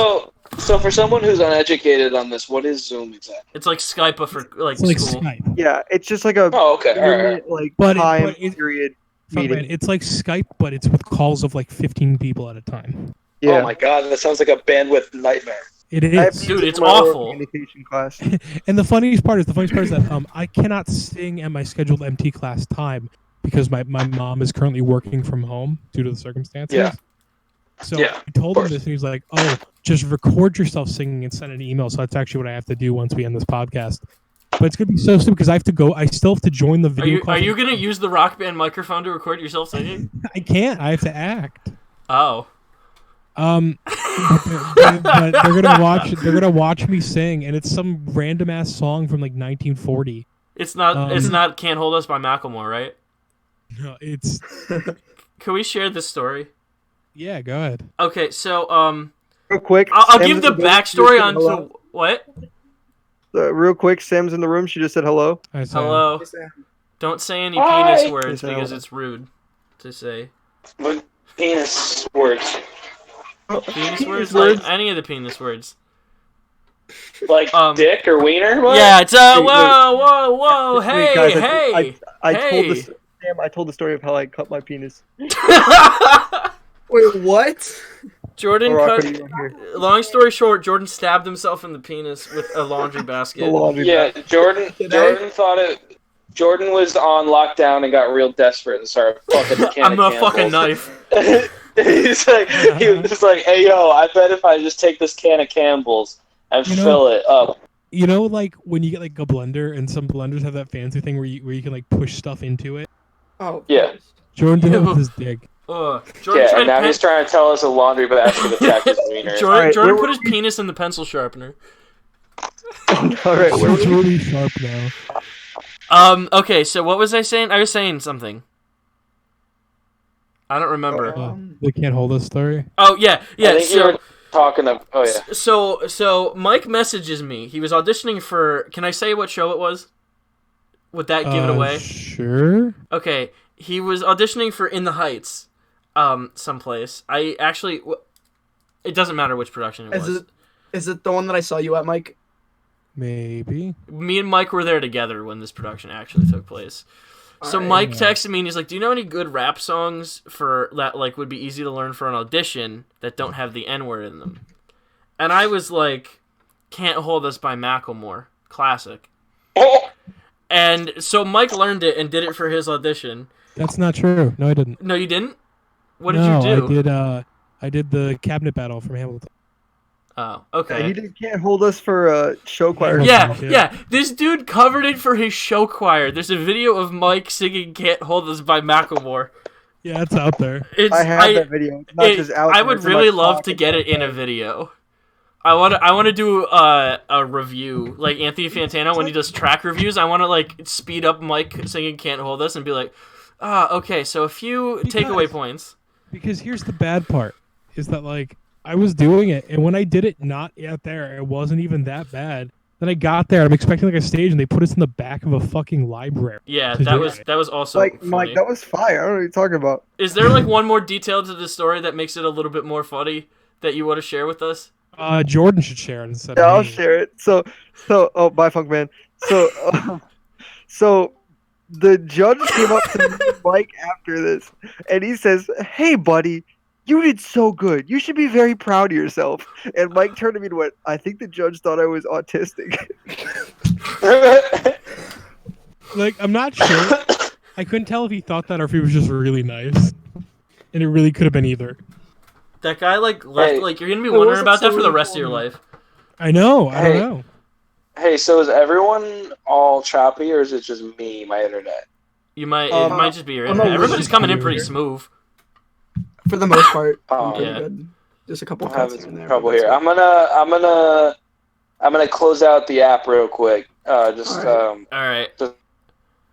Speaker 2: So for someone who's uneducated on this, what is Zoom exactly?
Speaker 1: It's like Skype, but for like
Speaker 7: it's
Speaker 1: school.
Speaker 7: Like Skype.
Speaker 3: Yeah, it's just like a time period meeting.
Speaker 7: It's like Skype, but it's with calls of like 15 people at a time.
Speaker 3: Yeah.
Speaker 2: Oh my god, that sounds like a bandwidth nightmare.
Speaker 7: It
Speaker 3: I have
Speaker 7: is.
Speaker 3: to
Speaker 1: Dude,
Speaker 3: use
Speaker 1: it's
Speaker 3: my
Speaker 1: awful.
Speaker 3: communication class.
Speaker 7: And the funniest part is that I cannot sing at my scheduled MT class time because my mom is currently working from home due to the circumstances.
Speaker 2: Yeah.
Speaker 7: So
Speaker 2: Yeah,
Speaker 7: I told
Speaker 2: of
Speaker 7: him
Speaker 2: course.
Speaker 7: this, and he was like, "Oh, just record yourself singing and send an email." So that's actually what I have to do once we end this podcast. But it's gonna be so stupid because I have to go. I still have to join the video call.
Speaker 1: Are you gonna use the Rock Band microphone to record yourself singing?
Speaker 7: I can't. I have to act.
Speaker 1: Oh.
Speaker 7: But they're gonna watch. They're gonna watch me sing, and it's some random ass song from like 1940.
Speaker 1: It's not Can't Hold Us by Macklemore, right?
Speaker 7: No, it's
Speaker 1: Can we share this story?
Speaker 7: yeah. Go ahead.
Speaker 1: Okay, so
Speaker 3: Real quick.
Speaker 1: I'll
Speaker 3: Sam's
Speaker 1: give the
Speaker 3: in room. She just
Speaker 1: backstory
Speaker 3: said
Speaker 1: on
Speaker 3: hello.
Speaker 1: to what?
Speaker 3: Real quick, Sam's in the room. She just said hello.
Speaker 7: I said,
Speaker 1: Hello. Don't say any
Speaker 2: Hi.
Speaker 1: penis words
Speaker 3: Yes,
Speaker 1: because
Speaker 3: hello.
Speaker 1: it's rude to say.
Speaker 2: What penis words?
Speaker 1: Penis words?
Speaker 3: words?
Speaker 1: Like any of the penis words.
Speaker 2: Like dick or wiener? What?
Speaker 1: Yeah, it's
Speaker 3: Wait,
Speaker 1: whoa,
Speaker 3: Wait,
Speaker 1: hey,
Speaker 3: guys,
Speaker 1: hey.
Speaker 3: I told the story of how I cut my penis.
Speaker 6: Wait, what?
Speaker 1: Jordan
Speaker 3: Rocco,
Speaker 1: cut.
Speaker 3: you don't hear.
Speaker 1: Long story short, Jordan stabbed himself in the penis with a laundry
Speaker 3: The
Speaker 1: basket.
Speaker 3: laundry
Speaker 2: Yeah, Jordan thought it. Jordan was on lockdown and got real desperate and started fucking the can
Speaker 1: I'm
Speaker 2: of
Speaker 1: gonna fucking
Speaker 2: Campbell's.
Speaker 1: knife.
Speaker 2: He was like, hey yo, I bet if I just take this can of Campbell's and
Speaker 7: You know-
Speaker 2: fill it up.
Speaker 7: You know, like when you get like a blender, and some blenders have that fancy thing where you can like push stuff into it.
Speaker 6: Oh, of
Speaker 2: Yeah.
Speaker 6: course.
Speaker 7: Jordan did it with his dick.
Speaker 1: Jordan
Speaker 2: Yeah,
Speaker 1: tried
Speaker 2: and now
Speaker 1: to
Speaker 2: he's trying to tell us a laundry basket attacked his wiener.
Speaker 1: Jordan,
Speaker 3: Alright,
Speaker 1: Jordan
Speaker 3: where
Speaker 1: put
Speaker 3: were
Speaker 1: his penis in the pencil sharpener.
Speaker 3: All right, where
Speaker 7: It's really sharp now.
Speaker 1: Okay, so what was I saying? I was saying something. I don't remember.
Speaker 7: They can't hold us story.
Speaker 1: Oh yeah.
Speaker 2: I think you were talking of. Oh yeah.
Speaker 1: So Mike messages me. He was auditioning for. Can I say what show it was? Would that give it away?
Speaker 7: Sure.
Speaker 1: Okay, he was auditioning for In the Heights, someplace. I actually, it doesn't matter which production it was.
Speaker 6: Is it the one that I saw you at, Mike?
Speaker 7: Maybe.
Speaker 1: Me and Mike were there together when this production actually took place. So
Speaker 6: Alright.
Speaker 1: Mike texted me and he's like, "Do you know any good rap songs for that like would be easy to learn for an audition that don't have the N-word in them?" And I was like, "Can't Hold Us by Macklemore, classic." And so Mike learned it and did it for his audition.
Speaker 7: That's not true. No, I didn't.
Speaker 1: No, you didn't? What did
Speaker 7: No,
Speaker 1: you do?
Speaker 7: I did the cabinet battle from Hamilton.
Speaker 1: Oh, okay.
Speaker 3: He just can't hold us for show choir.
Speaker 1: Yeah. This dude covered it for his show choir. There's a video of Mike singing "Can't Hold Us" by Macklemore.
Speaker 7: Yeah, it's out there.
Speaker 1: It's,
Speaker 3: I have that video. It's not just out
Speaker 1: I
Speaker 3: there,
Speaker 1: would
Speaker 3: it's in my
Speaker 1: really love to
Speaker 3: pocket.
Speaker 1: get it in a video. I want to do a review like Anthony Fantano when he does track reviews. I want to like speed up Mike singing "Can't Hold Us" and be like, okay, so a few takeaway points.
Speaker 7: Because here's the bad part, is that like I was doing it, and when I did it not out there, it wasn't even that bad. Then I got there, I'm expecting like a stage, and they put us in the back of a fucking library.
Speaker 1: Yeah,
Speaker 7: to
Speaker 1: that
Speaker 7: do
Speaker 1: was
Speaker 7: it.
Speaker 1: also
Speaker 3: Like
Speaker 1: funny.
Speaker 3: Mike, that was fire. I don't know what you're talking about.
Speaker 1: Is there like one more detail to the story that makes it a little bit more funny that you want to share with us?
Speaker 7: Jordan should share it instead
Speaker 3: Yeah,
Speaker 7: of
Speaker 3: I'll
Speaker 7: me.
Speaker 3: share it. Oh, bye, Funkman. So the judge came up to me, Mike after this, and he says, "Hey, buddy, you did so good. You should be very proud of yourself." And Mike turned to me and went, "I think the judge thought I was autistic."
Speaker 7: Like, I'm not sure. I couldn't tell if he thought that or if he was just really nice. And it really could have been either.
Speaker 1: That guy like left
Speaker 2: Hey,
Speaker 1: like you're gonna be
Speaker 6: it
Speaker 1: wondering
Speaker 6: wasn't
Speaker 1: about that
Speaker 6: so
Speaker 1: for the
Speaker 6: really
Speaker 1: rest of your
Speaker 6: funny.
Speaker 1: life.
Speaker 7: I know. I
Speaker 2: Hey.
Speaker 7: don't know.
Speaker 2: Hey, so is everyone all choppy, or is it just me, my internet?
Speaker 1: You might it
Speaker 3: Um,
Speaker 1: might just be your
Speaker 6: I'm
Speaker 1: internet.
Speaker 6: not
Speaker 1: Everybody's
Speaker 6: listening
Speaker 1: coming
Speaker 6: to
Speaker 1: in
Speaker 6: you
Speaker 1: pretty
Speaker 6: here.
Speaker 1: smooth.
Speaker 6: For the most part,
Speaker 2: Oh,
Speaker 6: pretty
Speaker 1: yeah.
Speaker 6: good. Just a couple
Speaker 2: I'm
Speaker 6: cuts
Speaker 2: having
Speaker 6: in there.
Speaker 2: some trouble
Speaker 6: but
Speaker 2: here.
Speaker 6: that's
Speaker 2: I'm gonna close out the app real quick.
Speaker 6: Alright.
Speaker 1: All right.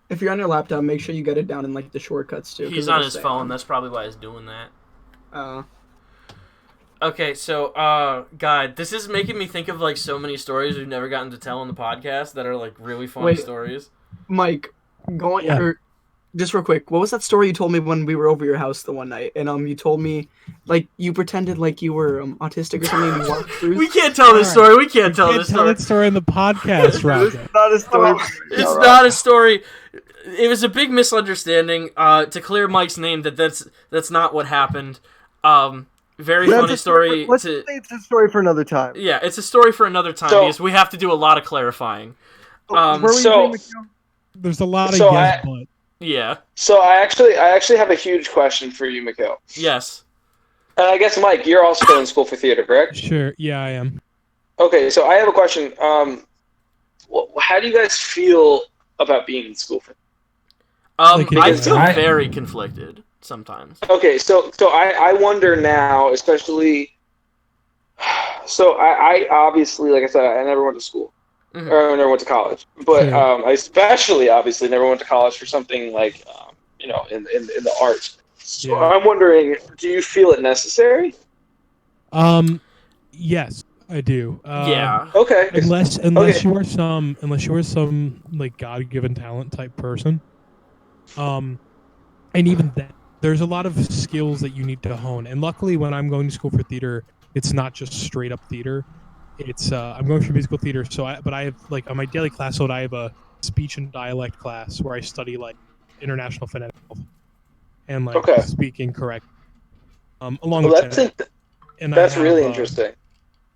Speaker 6: If you're on your laptop, make sure you get it down in like the shortcuts too. 'cause
Speaker 1: He's
Speaker 6: it'll
Speaker 1: on his
Speaker 6: stay
Speaker 1: phone. That's probably why he's doing that.
Speaker 6: on.
Speaker 1: Okay, so God, this is making me think of like so many stories we've never gotten to tell on the podcast that are like really funny
Speaker 6: Wait.
Speaker 1: stories.
Speaker 6: Mike, going
Speaker 7: Yeah.
Speaker 6: or just real quick, what was that story you told me when we were over your house the one night? And you told me like you pretended like you were autistic or something. And you walked through.
Speaker 1: We can't tell this story. We can't tell
Speaker 7: Can't
Speaker 1: this
Speaker 7: tell
Speaker 1: story.
Speaker 7: that story in the podcast, Rocco.
Speaker 3: It's not a story.
Speaker 1: It's not a story. It was a big misunderstanding. To clear Mike's name, that's not what happened. Very funny story.
Speaker 3: Let's say it's a story for another time.
Speaker 1: Yeah, it's a story for another time because we have to do a lot of clarifying.
Speaker 3: There's
Speaker 7: a lot of yes, but
Speaker 1: yeah.
Speaker 2: So I actually have a huge question for you, McHale.
Speaker 1: Yes.
Speaker 2: And I guess Mike, you're also going to school for theater, correct?
Speaker 7: Sure. Yeah, I am.
Speaker 2: Okay, so I have a question. How do you guys feel about being in school for?
Speaker 1: I feel very conflicted sometimes.
Speaker 2: Okay, so I wonder now, especially. So I obviously, like I said, I never went to school, or I never went to college. But
Speaker 7: Sure.
Speaker 2: I especially, obviously, never went to college for something like, in the arts. So
Speaker 7: Yeah.
Speaker 2: I'm wondering, do you feel it necessary?
Speaker 7: Yes, I do.
Speaker 1: Yeah.
Speaker 2: Okay.
Speaker 7: Unless you are some like God-given talent type person. And even then, there's a lot of skills that you need to hone. And luckily, when I'm going to school for theater, it's not just straight up theater. It's I'm going for musical theater. So I have like on my daily class load, I have a speech and dialect class where I study like international phonetic and like speaking correct. Along with that, and
Speaker 2: that's really interesting.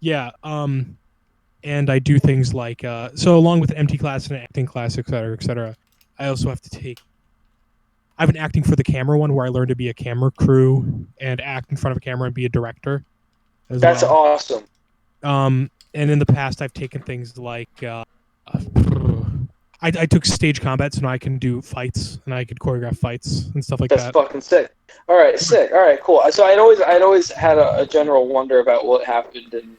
Speaker 7: Yeah. And I do things like so along with MT class and acting class, et cetera, I also have to take. I have an acting for the camera one where I learn to be a camera crew and act in front of a camera and be a director.
Speaker 2: That's awesome.
Speaker 7: And in the past, I've taken things like I took stage combat, so now I can do fights and I could choreograph fights and stuff like that.
Speaker 2: That's fucking sick. All right, sick. All right, cool. So I'd always had a general wonder about what happened in.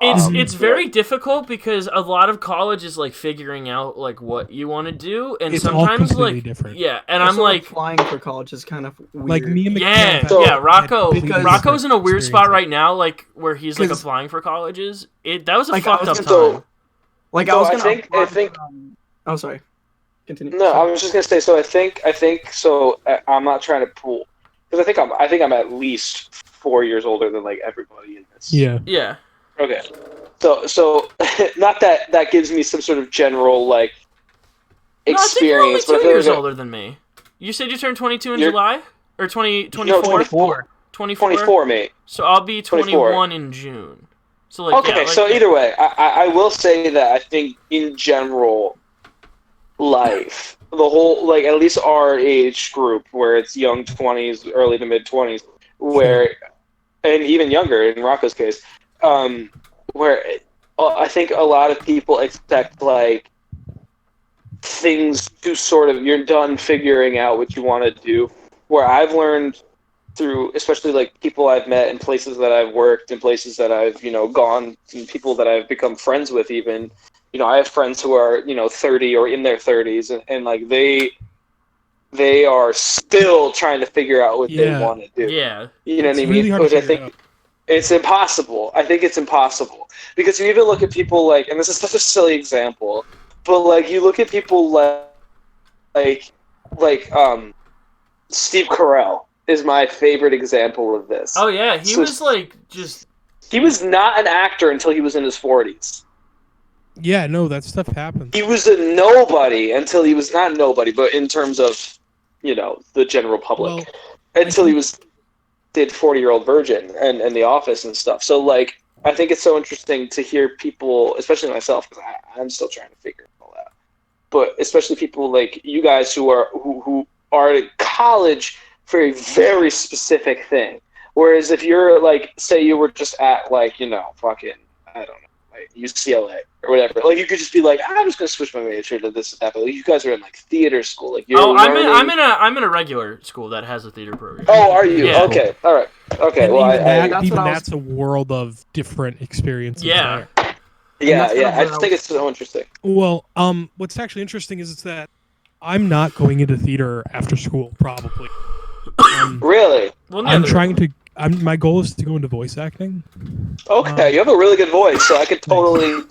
Speaker 1: It's very difficult because a lot of college is like figuring out like what you want to do, and
Speaker 7: it's
Speaker 1: sometimes
Speaker 7: all
Speaker 1: like
Speaker 7: different.
Speaker 1: Yeah, and
Speaker 6: also,
Speaker 1: I'm like
Speaker 6: flying for college is kind of weird.
Speaker 7: Like me and McHale
Speaker 1: Rocco's in a weird spot right now, like where he's like applying for colleges. That was a fucked up time.
Speaker 6: Like I was gonna. I think. Oh, sorry. Continue.
Speaker 2: No, I was just gonna say. So I think so. I'm not trying to pull because I think I'm at least 4 years older than like everybody in this.
Speaker 7: Yeah.
Speaker 1: Yeah.
Speaker 2: Okay. So not that gives me some sort of general like experience.
Speaker 1: No, I think you're only 2 years older than me. You said you turned 22 in July or 24?
Speaker 2: No, 24. 24, mate.
Speaker 1: So I'll be 21 in June. So like
Speaker 2: okay. So either way, I will say that I think in general, life, the whole like at least our age group where it's young 20s, early to mid 20s, where and even younger in Rocco's case. Where I think a lot of people expect like things to sort of you're done figuring out what you want to do. Where I've learned through, especially like people I've met in places that I've worked, in places that I've gone, and people that I've become friends with. Even I have friends who are 30 or in their 30s, and like they are still trying to figure out what they want to do.
Speaker 1: Yeah,
Speaker 2: you know what I mean? Which I think. It's impossible. I think it's impossible because you even look at people like, and this is such a silly example, but like you look at people like Steve Carell is my favorite example of this.
Speaker 1: Oh yeah, he was
Speaker 2: not an actor until he was in his 40s.
Speaker 7: Yeah, no, that stuff happens.
Speaker 2: He was a nobody until he was not nobody, but in terms of the general public, until he did 40-Year-Old Virgin and The Office and stuff. So, like, I think it's so interesting to hear people, especially myself, because I'm still trying to figure it all out. But especially people like you guys who are at college for a very specific thing. Whereas if you're, like, say you were just at, like, fucking, I don't know, like UCLA or whatever. Like, you could just be like, I'm just going to switch my major to this and that. But like, you guys are in, like, theater school. Like,
Speaker 1: I'm in a regular school that has a theater program.
Speaker 2: Oh, are you?
Speaker 1: Yeah.
Speaker 2: Okay. All right. Okay.
Speaker 7: And
Speaker 2: Well,
Speaker 7: that's a world of different experiences.
Speaker 1: Yeah.
Speaker 7: There.
Speaker 2: Yeah. I just think it's so interesting.
Speaker 7: Well, what's actually interesting is that I'm not going into theater after school, probably.
Speaker 2: Really?
Speaker 1: Well,
Speaker 7: my goal is to go into voice acting.
Speaker 2: Okay, you have a really good voice, so I could totally, you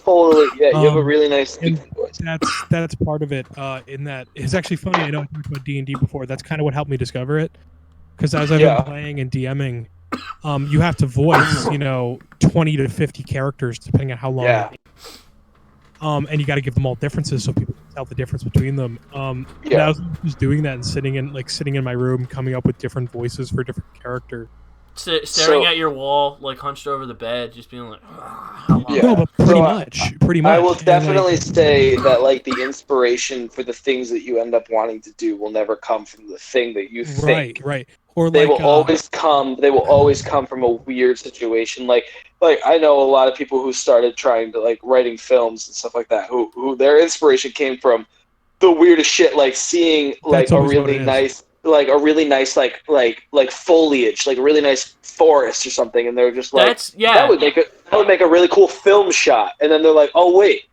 Speaker 2: have a really nice voice.
Speaker 7: That's part of it. In that it's actually funny. I know I talked about D&D before. That's kind of what helped me discover it. Because as I've been playing and DMing, you have to voice 20 to 50 characters depending on how long.
Speaker 2: Yeah.
Speaker 7: And you got to give them all differences so people can tell the difference between them. And I was just doing that and sitting in my room, coming up with different voices for different characters.
Speaker 1: staring at your wall, like hunched over the bed, just being like,
Speaker 2: Yeah.
Speaker 7: No, but pretty much.
Speaker 2: I will definitely say that like the inspiration for the things that you end up wanting to do will never come from the thing that you think.
Speaker 7: Right. Or
Speaker 2: they
Speaker 7: like,
Speaker 2: will always come. They will always come from a weird situation. Like I know a lot of people who started trying to like writing films and stuff like that. Who their inspiration came from the weirdest shit, like seeing like a really nice foliage, like a really nice forest or something, and they're just like, that would make a really cool film shot. And then they're like, oh wait,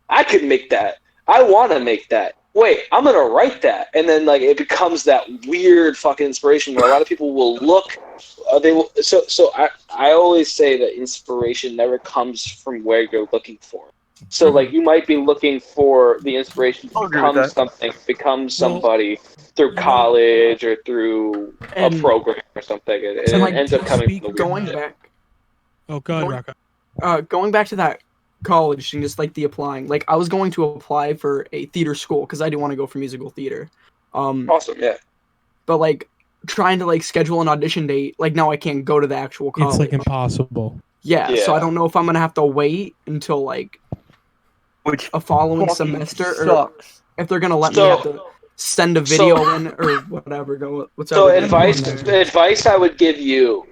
Speaker 2: I could make that. I want to make that. Wait, I'm gonna write that. And then like it becomes that weird fucking inspiration where a lot of people will look. I always say that inspiration never comes from where you're looking for. So, like, you might be looking for the inspiration to become something, become somebody through college or through a program or something. It ends up coming from the
Speaker 6: going back.
Speaker 7: Oh, God, Rocco.
Speaker 6: Going back to that college and just, like, the applying. Like, I was going to apply for a theater school because I do want to go for musical theater.
Speaker 2: Awesome, yeah.
Speaker 6: But, like, trying to, like, schedule an audition date, like, now I can't go to the actual college.
Speaker 7: It's, like, impossible.
Speaker 6: Yeah, so I don't know if I'm going to have to wait until, like, a following semester, or if they're gonna let me have to send a video in or whatever.
Speaker 2: So advice I would give you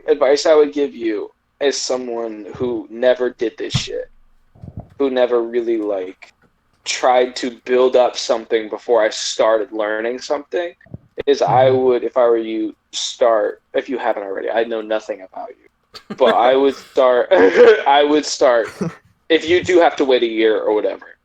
Speaker 2: as someone who never did this shit, who never really like tried to build up something before I started learning something, is I would, if I were you, start, if you haven't already. I know nothing about you, but I would start. If you do have to wait a year or whatever,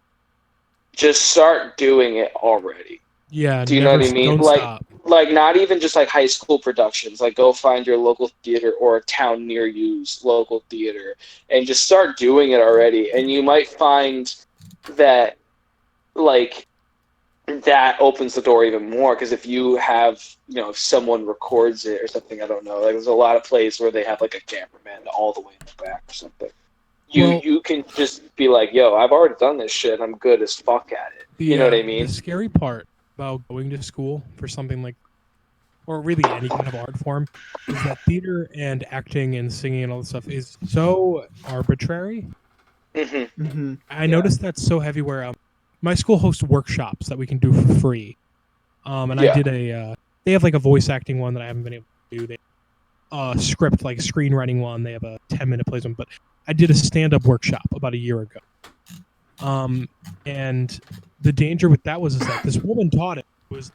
Speaker 2: just start doing it already.
Speaker 7: Yeah.
Speaker 2: Do you know what I mean? Like not even just like high school productions. Like go find your local theater or a town near you's local theater and just start doing it already. And you might find that like that opens the door even more, because if you have, if someone records it or something, I don't know. Like there's a lot of places where they have like a cameraman all the way in the back or something. You can just be like, yo, I've already done this shit. I'm good as fuck at it. You know what I mean?
Speaker 7: The scary part about going to school for something like, or really any kind of art form, is that theater and acting and singing and all this stuff is so arbitrary.
Speaker 2: Mm-hmm.
Speaker 6: Mm-hmm.
Speaker 7: I noticed that's so heavy where my school hosts workshops that we can do for free. And I did they have like a voice acting one that I haven't been able to do. They script, like screenwriting one. They have a 10-minute plays one, but I did a stand-up workshop about a year ago. And the danger with that was that this woman taught it. Was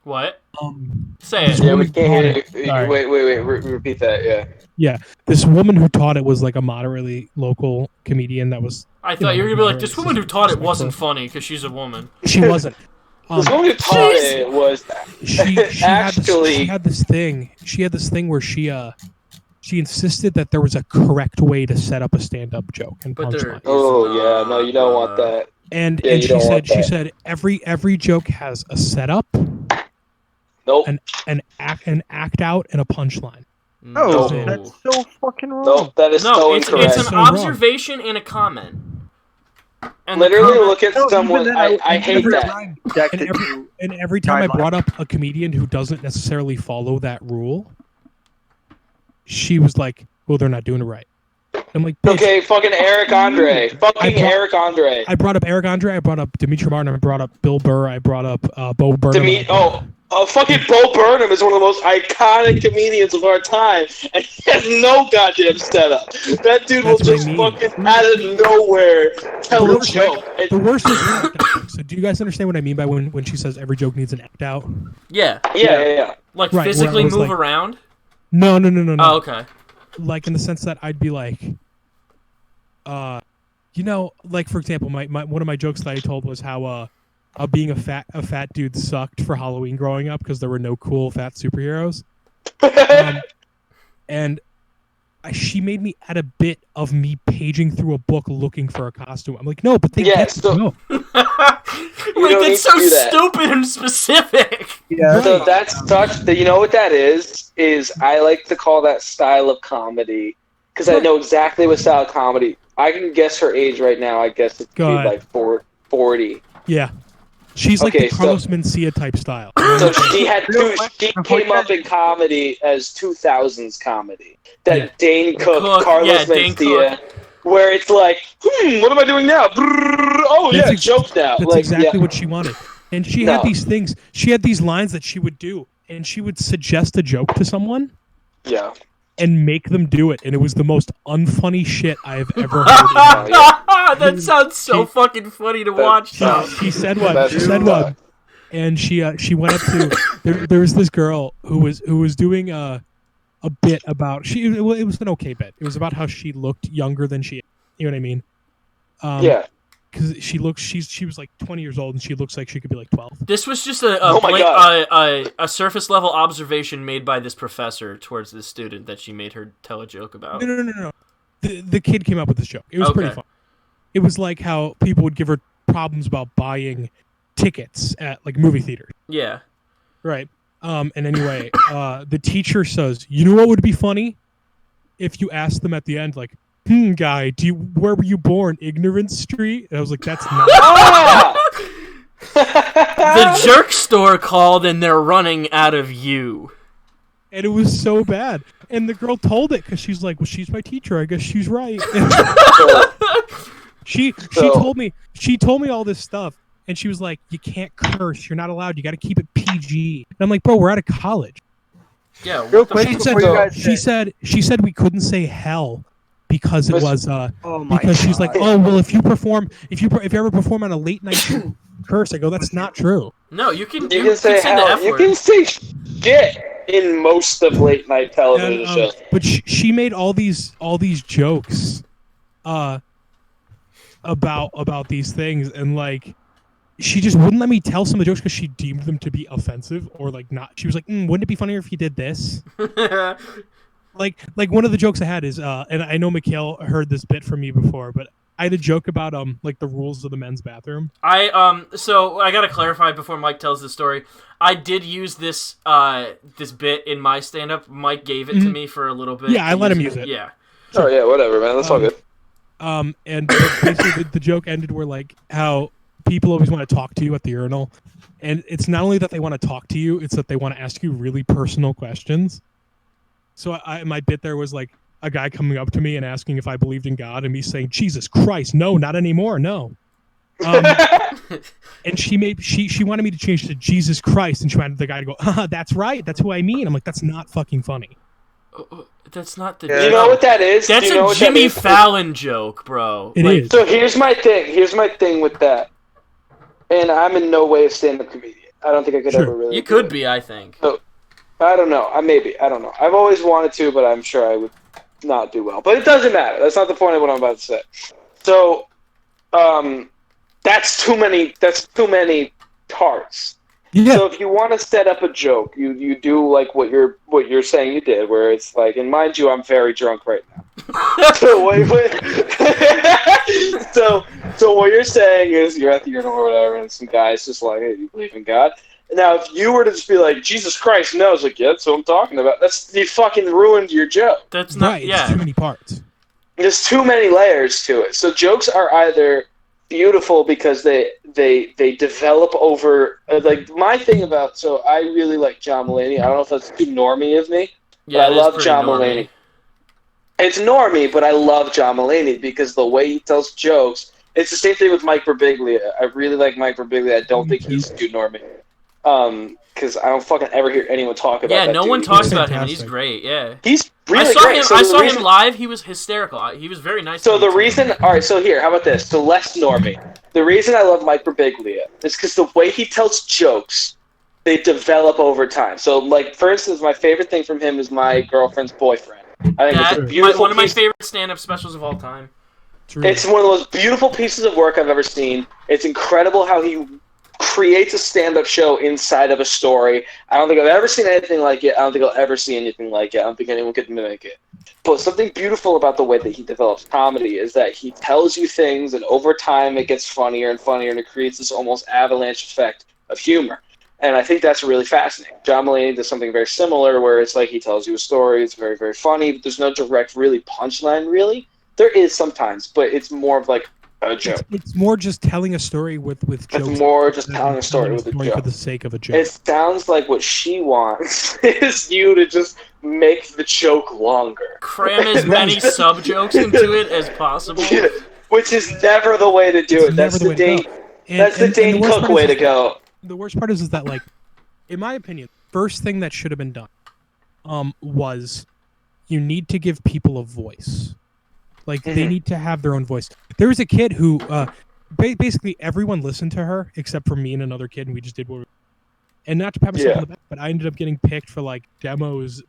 Speaker 1: what?
Speaker 7: Say
Speaker 1: it.
Speaker 2: Yeah, we can't hear you. Wait. Repeat that. Yeah.
Speaker 7: Yeah, this woman who taught it was like a moderately local comedian that was.
Speaker 1: I thought you were gonna be like, this woman who taught it wasn't funny because she's a woman.
Speaker 7: She wasn't.
Speaker 2: This woman who taught it was
Speaker 7: she had this thing. She had this thing where she insisted that there was a correct way to set up a stand-up joke and punchline.
Speaker 2: No, you don't want that.
Speaker 7: And she said every joke has a setup, an act out, and a punchline.
Speaker 3: No, that's so fucking wrong.
Speaker 2: No, that is so incorrect.
Speaker 1: It's an observation and a comment. And
Speaker 2: literally look at someone. I hate that.
Speaker 7: And every time I brought up a comedian who doesn't necessarily follow that rule, she was like, "Well, they're not doing it right." I'm like,
Speaker 2: okay, fucking Eric Andre. Eric Andre.
Speaker 7: I brought up Eric Andre. I brought up Dimitri Martin. I brought up Bill Burr. I brought up Bo Burnham.
Speaker 2: Fucking Bo Burnham is one of the most iconic comedians of our time, and he has no goddamn setup. That dude will just fucking out of nowhere tell a joke.
Speaker 7: The worst is act out. So do you guys understand what I mean by when she says every joke needs an act out?
Speaker 1: Yeah. Like physically move around?
Speaker 7: No.
Speaker 1: Oh, okay.
Speaker 7: Like in the sense that I'd be like, like for example, my one of my jokes that I told was how being a fat dude sucked for Halloween growing up because there were no cool fat superheroes, and she made me add a bit of me paging through a book looking for a costume. I'm like, no, but they get to know.
Speaker 1: It's so stupid and specific.
Speaker 3: Yeah.
Speaker 2: So that's such. You know what that is? Is I like to call that style of comedy because I know exactly what style of comedy. I can guess her age right now. I guess it'd be like 40.
Speaker 7: Yeah. She's like
Speaker 2: Okay,
Speaker 7: the Carlos Mencia type style.
Speaker 2: So she came up in comedy as 2000s comedy. That Dane Cook, Carlos Mencia, where it's like, what am I doing now? Oh yeah, joke now.
Speaker 7: That's
Speaker 2: like,
Speaker 7: exactly what she wanted. And she had these things. She had these lines that she would do, and she would suggest a joke to someone.
Speaker 2: Yeah.
Speaker 7: And make them do it, and it was the most unfunny shit I've ever heard.
Speaker 1: That sounds so fucking funny to watch.
Speaker 7: She said what? She said what? And she went up to there was this girl who was doing a bit about it was an okay bit. It was about how she looked younger than she is. You know what I mean?
Speaker 2: Yeah.
Speaker 7: Because she was like 20 years old and she looks like she could be like 12.
Speaker 1: This was just a surface level observation made by this professor towards this student that she made her tell a joke about.
Speaker 7: No. The kid came up with this joke. It was pretty fun. It was like how people would give her problems about buying tickets at like movie theaters. Yeah. Right. And anyway, the teacher says, "You know what would be funny? If you asked them at the end, like, guy, where were you born? Ignorance Street?" And I was like, that's not.
Speaker 1: The jerk store called and they're running out of you.
Speaker 7: And it was so bad. And the girl told it because she's like, well, she's my teacher. I guess she's right. she told me all this stuff. And she was like, you can't curse. You're not allowed. You got to keep it PG. And I'm like, bro, we're out of college.
Speaker 1: Yeah.
Speaker 3: Real quick,
Speaker 7: she said we couldn't say hell because it was because she's like, oh well, if you ever perform on a late night curse, I go, that's not true.
Speaker 1: No, you can
Speaker 2: say hell. You can say shit in most of late night television shows.
Speaker 7: But she made all these jokes about these things, and like she just wouldn't let me tell some of the jokes because she deemed them to be offensive or like not. She was like, wouldn't it be funnier if you did this? Like one of the jokes I had is and I know McHale heard this bit from me before, but I had a joke about like the rules of the men's bathroom.
Speaker 1: So I gotta clarify before Mike tells the story. I did use this bit in my stand up. Mike gave it to me for a little bit.
Speaker 7: Yeah, I let him use it.
Speaker 1: Yeah.
Speaker 2: Oh yeah, whatever, man. That's all good.
Speaker 7: And basically the joke ended where like how people always want to talk to you at the urinal, and it's not only that they want to talk to you, it's that they want to ask you really personal questions. So my bit there was like a guy coming up to me and asking if I believed in God, and me saying, Jesus Christ, no, not anymore, no. And she wanted me to change to Jesus Christ, and she wanted the guy to go, that's right, that's who I mean. I'm like, that's not fucking funny.
Speaker 1: That's not the.
Speaker 2: You know what that is?
Speaker 1: That's a Jimmy Fallon joke, bro.
Speaker 7: It is.
Speaker 2: So here's my thing with that, and I'm in no way a stand-up comedian. I don't think I could ever really.
Speaker 1: You could be, I think.
Speaker 2: So, I don't know. I don't know. I've always wanted to, but I'm sure I would not do well. But it doesn't matter. That's not the point of what I'm about to say. So, that's too many parts.
Speaker 7: Yeah.
Speaker 2: So if you want to set up a joke, you do like what you're saying you did, where it's like, and mind you, I'm very drunk right now. So what you're saying is you're at the urinal or whatever, and some guy's just like, hey, you believe in God? Now, if you were to just be like, Jesus Christ, no, it's like, yeah, that's what I'm talking about. You fucking ruined your joke.
Speaker 1: That's not,
Speaker 7: right, it's too many parts.
Speaker 2: There's too many layers to it. So jokes are either beautiful because they develop over, like, my thing about, so I really like John Mulaney. I don't know if that's too normie of me, but I love John Mulaney. It's normie, but I love John Mulaney because the way he tells jokes, it's the same thing with Mike Birbiglia. I really like Mike Birbiglia. I don't think he's too normie. Because I don't fucking ever hear anyone talk about that.
Speaker 1: Yeah, no one talks about him, and he's great, yeah.
Speaker 2: He's really great.
Speaker 1: I saw him live, he was hysterical. He was very nice.
Speaker 2: So the reason, alright, so here, how about this? So less normie. The reason I love Mike Birbiglia is because the way he tells jokes, they develop over time. So, like, for instance, my favorite thing from him is My Girlfriend's Boyfriend. I think it's a beautiful
Speaker 1: one of my favorite stand-up specials of all time.
Speaker 2: It's one of the most beautiful pieces of work I've ever seen. It's incredible how he creates a stand-up show inside of a story. I don't think I've ever seen anything like it. I don't think I'll ever see anything like it. I don't think anyone could mimic it. But something beautiful about the way that he develops comedy is that he tells you things, and over time it gets funnier and funnier, and it creates this almost avalanche effect of humor. And I think that's really fascinating. John Mulaney does something very similar, where it's like he tells you a story, it's very, very funny, but there's no direct really punchline, really. There is sometimes, but it's more of like a joke.
Speaker 7: It's more just telling a story with jokes.
Speaker 2: It's more just telling a story with a joke.
Speaker 7: For the sake of a joke.
Speaker 2: It sounds like what she wants is you to just make the joke longer.
Speaker 1: Cram as many sub-jokes into it as possible.
Speaker 2: Yeah, which is never the way to do it. That's the Dane Cook way to go.
Speaker 7: The worst part is that, like, in my opinion, first thing that should have been done was you need to give people a voice. Like, they need to have their own voice. There was a kid who, basically everyone listened to her except for me and another kid, and we just did what we... And not to pat myself on the back, but I ended up getting picked for, like, demos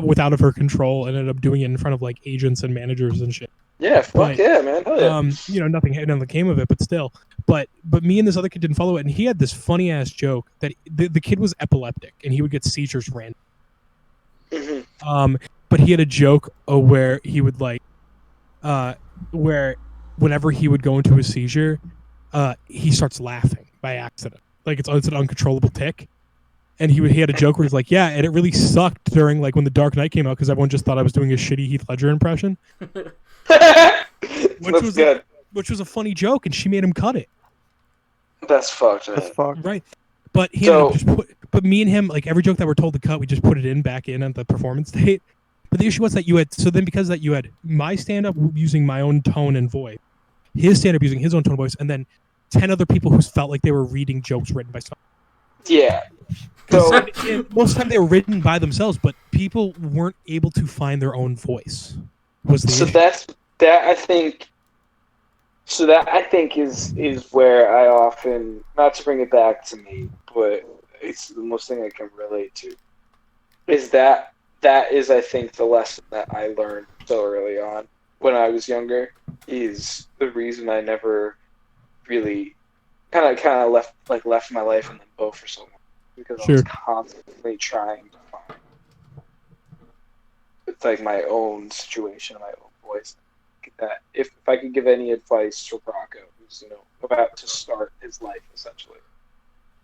Speaker 7: without of her control, and ended up doing it in front of, like, agents and managers and shit.
Speaker 2: Yeah, yeah, man. Hell yeah.
Speaker 7: You know, nothing came of it, but still. But me and this other kid didn't follow it, and he had this funny-ass joke that the kid was epileptic, and he would get seizures random. But he had a joke where he would, like, where whenever he would go into a seizure, he starts laughing by accident. Like, it's an uncontrollable tick. And he had a joke where he's like, yeah, and it really sucked during, like, when The Dark Knight came out, because everyone just thought I was doing a shitty Heath Ledger impression. Which was a funny joke, and she made him cut it.
Speaker 2: That's fucked.
Speaker 3: That's fucked.
Speaker 7: Right. But but me and him, like, every joke that we're told to cut, we just put it back in at the performance date. But the issue was that because you had my stand-up using my own tone and voice, his stand-up using his own tone and voice, and then 10 other people who felt like they were reading jokes written by someone.
Speaker 2: Yeah. So
Speaker 7: most of the time they were written by themselves, but people weren't able to find their own voice.
Speaker 2: So that I think is where I often, not to bring it back to me, but it's the most thing I can relate to, is that is, I think, the lesson that I learned so early on when I was younger, is the reason I never really kind of left my life in limbo for so long, because I was constantly trying to find, it's like, my own situation, my own voice. That if I could give any advice to Rocco, who's about to start his life essentially,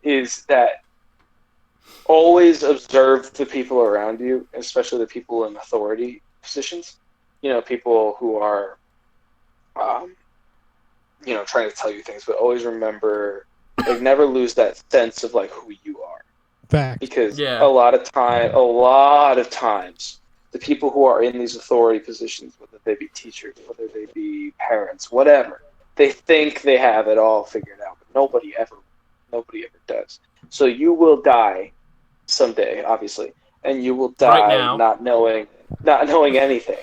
Speaker 2: is that always observe the people around you, especially the people in authority positions. People who are, trying to tell you things, but always remember, like, never lose that sense of, like, who you are.
Speaker 7: Fact.
Speaker 2: Because a lot of times, the people who are in these authority positions, whether they be teachers, whether they be parents, whatever, they think they have it all figured out, but nobody ever does. So you will die someday, obviously, and you will die not knowing anything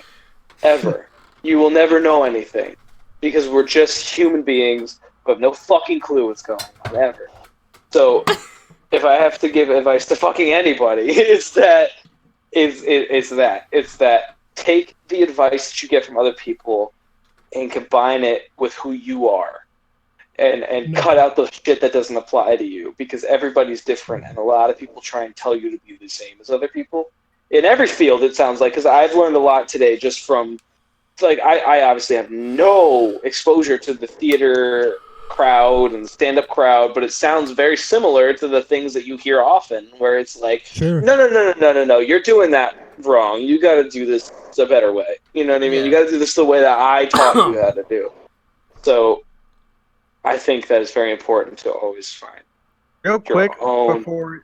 Speaker 2: ever. You will never know anything, because we're just human beings who have no fucking clue what's going on ever. So if I have to give advice to fucking anybody, it's that take the advice that you get from other people and combine it with who you are, and cut out the shit that doesn't apply to you, because everybody's different, and a lot of people try and tell you to be the same as other people in every field, it sounds like, because I've learned a lot today just from, like, I obviously have no exposure to the theater crowd and the stand-up crowd, but it sounds very similar to the things that you hear often, where it's like, no, you're doing that wrong. You got to do this a better way. You know what I mean? You got to do this the way that I taught you how to do. So I think that is very important to always find.
Speaker 3: Real quick, before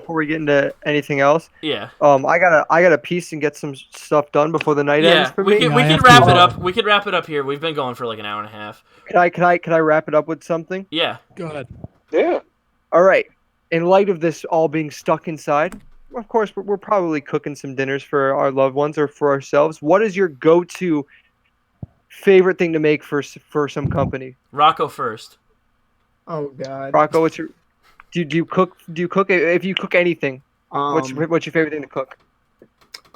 Speaker 3: we get into anything else, I gotta piece and get some stuff done before the night ends for me.
Speaker 1: We could wrap it up. We could wrap it up here. We've been going for like an hour and a half.
Speaker 3: Can I wrap it up with something?
Speaker 1: Yeah.
Speaker 7: Go ahead.
Speaker 2: Yeah.
Speaker 3: All right. In light of this all being stuck inside, of course, we're probably cooking some dinners for our loved ones or for ourselves. What is your go-to favorite thing to make for some company?
Speaker 1: Rocco first.
Speaker 6: Oh God.
Speaker 3: Rocco, what's your... Do you cook? If you cook anything, what's your favorite thing to cook?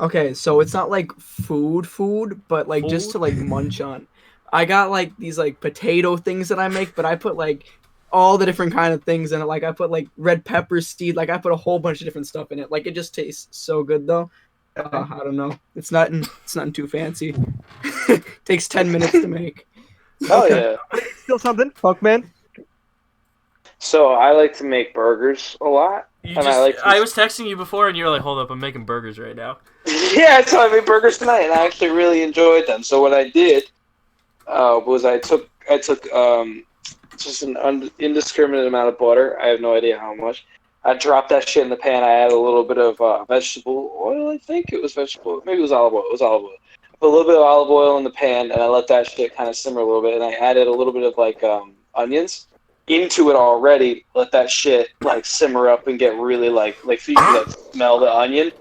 Speaker 6: Okay, so it's not like food, but like just to like munch on. I got like these like potato things that I make, but I put like all the different kind of things in it. Like I put like red pepper seed. Like I put a whole bunch of different stuff in it. Like it just tastes so good though. I don't know. It's nothing too fancy. Takes 10 minutes to make.
Speaker 2: Oh yeah.
Speaker 3: Still something, Funkman.
Speaker 2: So I like to make burgers a lot.
Speaker 1: I was texting you before, and you were like, "Hold up, I'm making burgers right now."
Speaker 2: Yeah, so I made burgers tonight, and I actually really enjoyed them. So what I did was I took just an indiscriminate amount of butter. I have no idea how much. I dropped that shit in the pan. I added a little bit of vegetable oil. I think it was vegetable. Maybe it was olive oil. It was olive oil. Put a little bit of olive oil in the pan, and I let that shit kind of simmer a little bit. And I added a little bit of like onions into it already. Let that shit like simmer up and get really like so you can like smell the onion.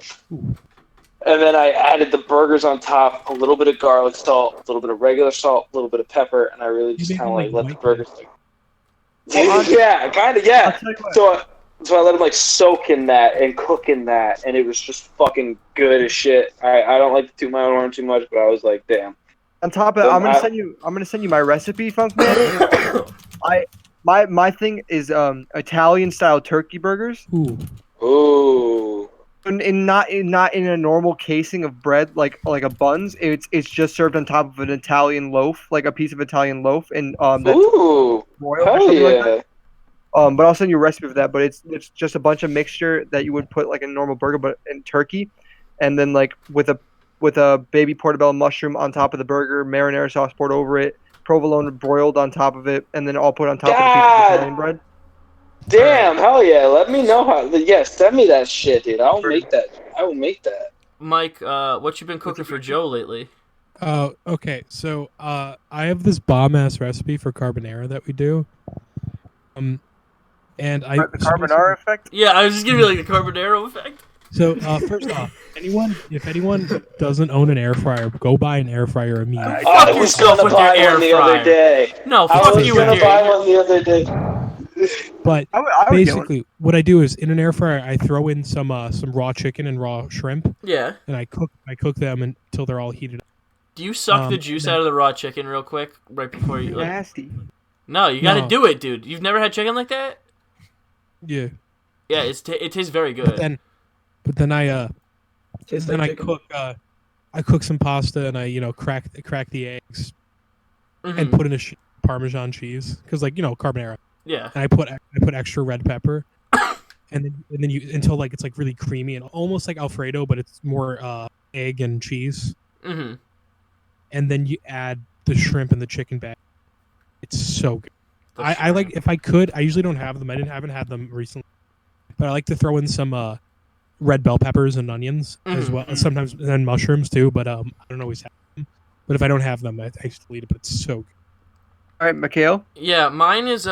Speaker 2: And then I added the burgers on top, a little bit of garlic salt, a little bit of regular salt, a little bit of pepper, and I really just kind of like let the burgers. Yeah, kind of, yeah. So I let them like soak in that and cook in that, and it was just fucking good as shit. I don't like to toot my own horn too much, but I was like, damn.
Speaker 3: On top of that, I'm gonna send you my recipe, Funkman. My thing is Italian style turkey burgers.
Speaker 2: Ooh.
Speaker 3: And not in a normal casing of bread like a buns. It's just served on top of an Italian loaf, like a piece of Italian loaf, and
Speaker 2: ooh, hell yeah.
Speaker 3: Like that. But I'll send you a recipe for that. But it's just a bunch of mixture that you would put like in a normal burger, but in turkey, and then like with a baby portobello mushroom on top of the burger, marinara sauce poured over it, provolone broiled on top of it, and then all put on top of the piece of Italian bread.
Speaker 2: Damn, hell yeah. Let me know how. Yeah, send me that shit, dude. I will make that.
Speaker 1: Mike, what you been cooking for Joe lately?
Speaker 7: Okay. So, I have this bomb-ass recipe for carbonara that we do. And
Speaker 3: the carbonara effect?
Speaker 1: Yeah, I was just giving you like the carbonara effect.
Speaker 7: So, first off, if anyone doesn't own an air fryer, go buy an air fryer immediately.
Speaker 2: I was going to buy one the other day.
Speaker 1: No, fuck you with your...
Speaker 2: I was going to buy one the other day.
Speaker 7: But basically, what I do is in an air fryer, I throw in some raw chicken and raw shrimp.
Speaker 1: Yeah.
Speaker 7: And I cook them until they're all heated up.
Speaker 1: Do you suck the juice out of the raw chicken real quick right before you?
Speaker 3: Nasty.
Speaker 1: No, you got to do it, dude. You've never had chicken like that?
Speaker 7: Yeah.
Speaker 1: Yeah, it tastes very good.
Speaker 7: But then I cook some pasta and I crack the eggs and put in a Parmesan cheese because carbonara.
Speaker 1: Yeah.
Speaker 7: And I put extra red pepper, and then you until like it's like really creamy and almost like Alfredo, but it's more egg and cheese.
Speaker 1: Mm-hmm.
Speaker 7: And then you add the shrimp and the chicken back. It's so good. I like if I could. I usually don't have them. Haven't had them recently, but I like to throw in some red bell peppers and onions as well. Sometimes and mushrooms too, but I don't always have them. But if I don't have them, I still eat it. But it's so good.
Speaker 3: All right, McHale.
Speaker 1: Yeah, mine is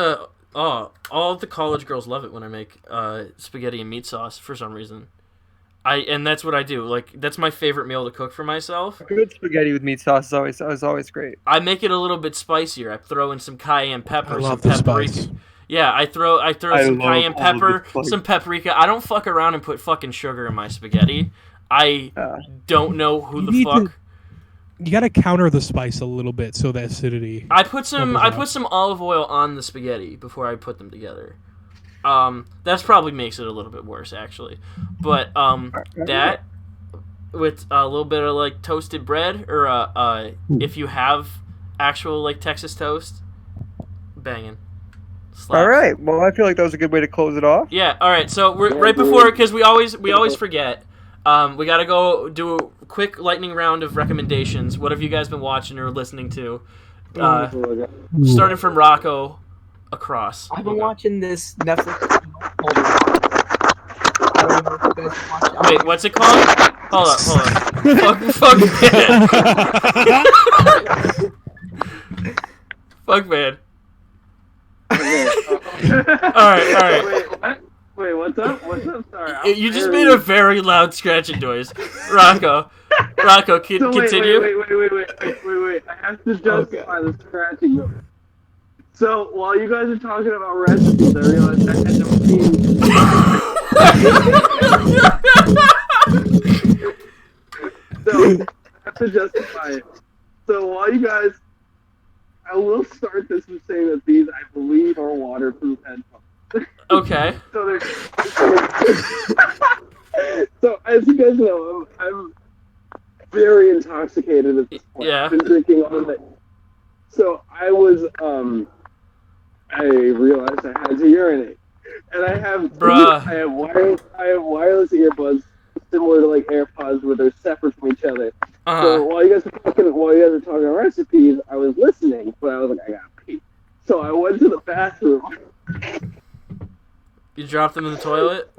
Speaker 1: all the college girls love it when I make spaghetti and meat sauce for some reason. And that's what I do. Like that's my favorite meal to cook for myself.
Speaker 3: Good spaghetti with meat sauce is always great.
Speaker 1: I make it a little bit spicier. I throw in some cayenne pepper,
Speaker 7: some
Speaker 1: paprika.
Speaker 7: Spice.
Speaker 1: Yeah, I throw some cayenne pepper, some paprika. I don't fuck around and put fucking sugar in my spaghetti. I don't know who the fuck.
Speaker 7: You gotta counter the spice a little bit so the acidity.
Speaker 1: I put some olive oil on the spaghetti before I put them together. That probably makes it a little bit worse actually, but that with a little bit of like toasted bread or if you have actual like Texas toast, banging. Slaps.
Speaker 3: All right. Well, I feel like that was a good way to close it off.
Speaker 1: Yeah. All right. So we're right before because we always forget. We gotta go do a quick lightning round of recommendations. What have you guys been watching or listening to? Starting from Rocco across.
Speaker 6: I've been watching this Netflix. I don't know if you guys watch it.
Speaker 1: Wait, what's it called? Hold on. Fuck man. Fuck man. All right.
Speaker 2: Wait, what's up? Sorry.
Speaker 1: You just made a very loud scratching noise. Rocco, continue.
Speaker 2: Wait. I have to justify the scratching noise. So, while you guys are talking about recipes, I realized I had no team. So, I have to justify it. So, while you guys... I will start this with saying that these, I believe, are waterproof headphones.
Speaker 1: Okay.
Speaker 2: So as you guys know, I'm very intoxicated at this point.
Speaker 1: Yeah.
Speaker 2: I've been drinking all night. So I realized I had to urinate, and I have wireless earbuds similar to like AirPods, where they're separate from each other. So while you guys were talking about recipes, I was listening, but I was like, I gotta pee.
Speaker 8: So I went to the bathroom.
Speaker 1: You dropped them in the toilet?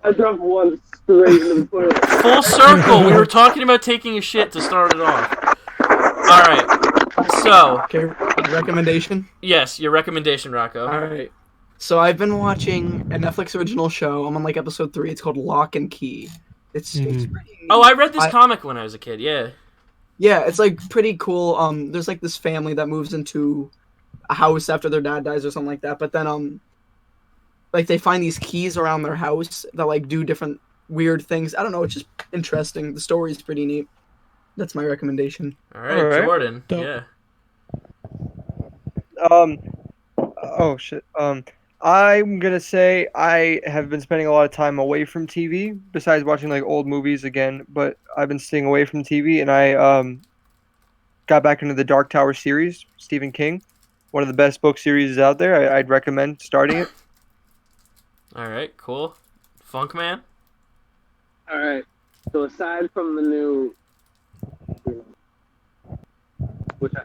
Speaker 8: I dropped one straight into the toilet.
Speaker 1: Full circle! We were talking about taking a shit to start it off. Alright, so...
Speaker 6: Okay, recommendation?
Speaker 1: Yes, your recommendation, Rocco.
Speaker 6: Alright. So I've been watching a Netflix original show. I'm on like episode 3. It's called Lock and Key. It's pretty...
Speaker 1: Oh, I read this comic when I was a kid, yeah.
Speaker 6: Yeah, it's like pretty cool. There's like this family that moves into a house after their dad dies or something like that. But then like they find these keys around their house that like do different weird things. I don't know, it's just interesting. The story's pretty neat. That's my recommendation.
Speaker 1: All right. Jordan.
Speaker 7: Dope.
Speaker 1: Yeah.
Speaker 3: Oh shit. I'm gonna say I have been spending a lot of time away from TV, besides watching like old movies again. But I've been staying away from TV, and I got back into the Dark Tower series, Stephen King, one of the best book series out there. I'd recommend starting it.
Speaker 1: All right, cool. Funkman?
Speaker 8: All right. So aside from the new, which I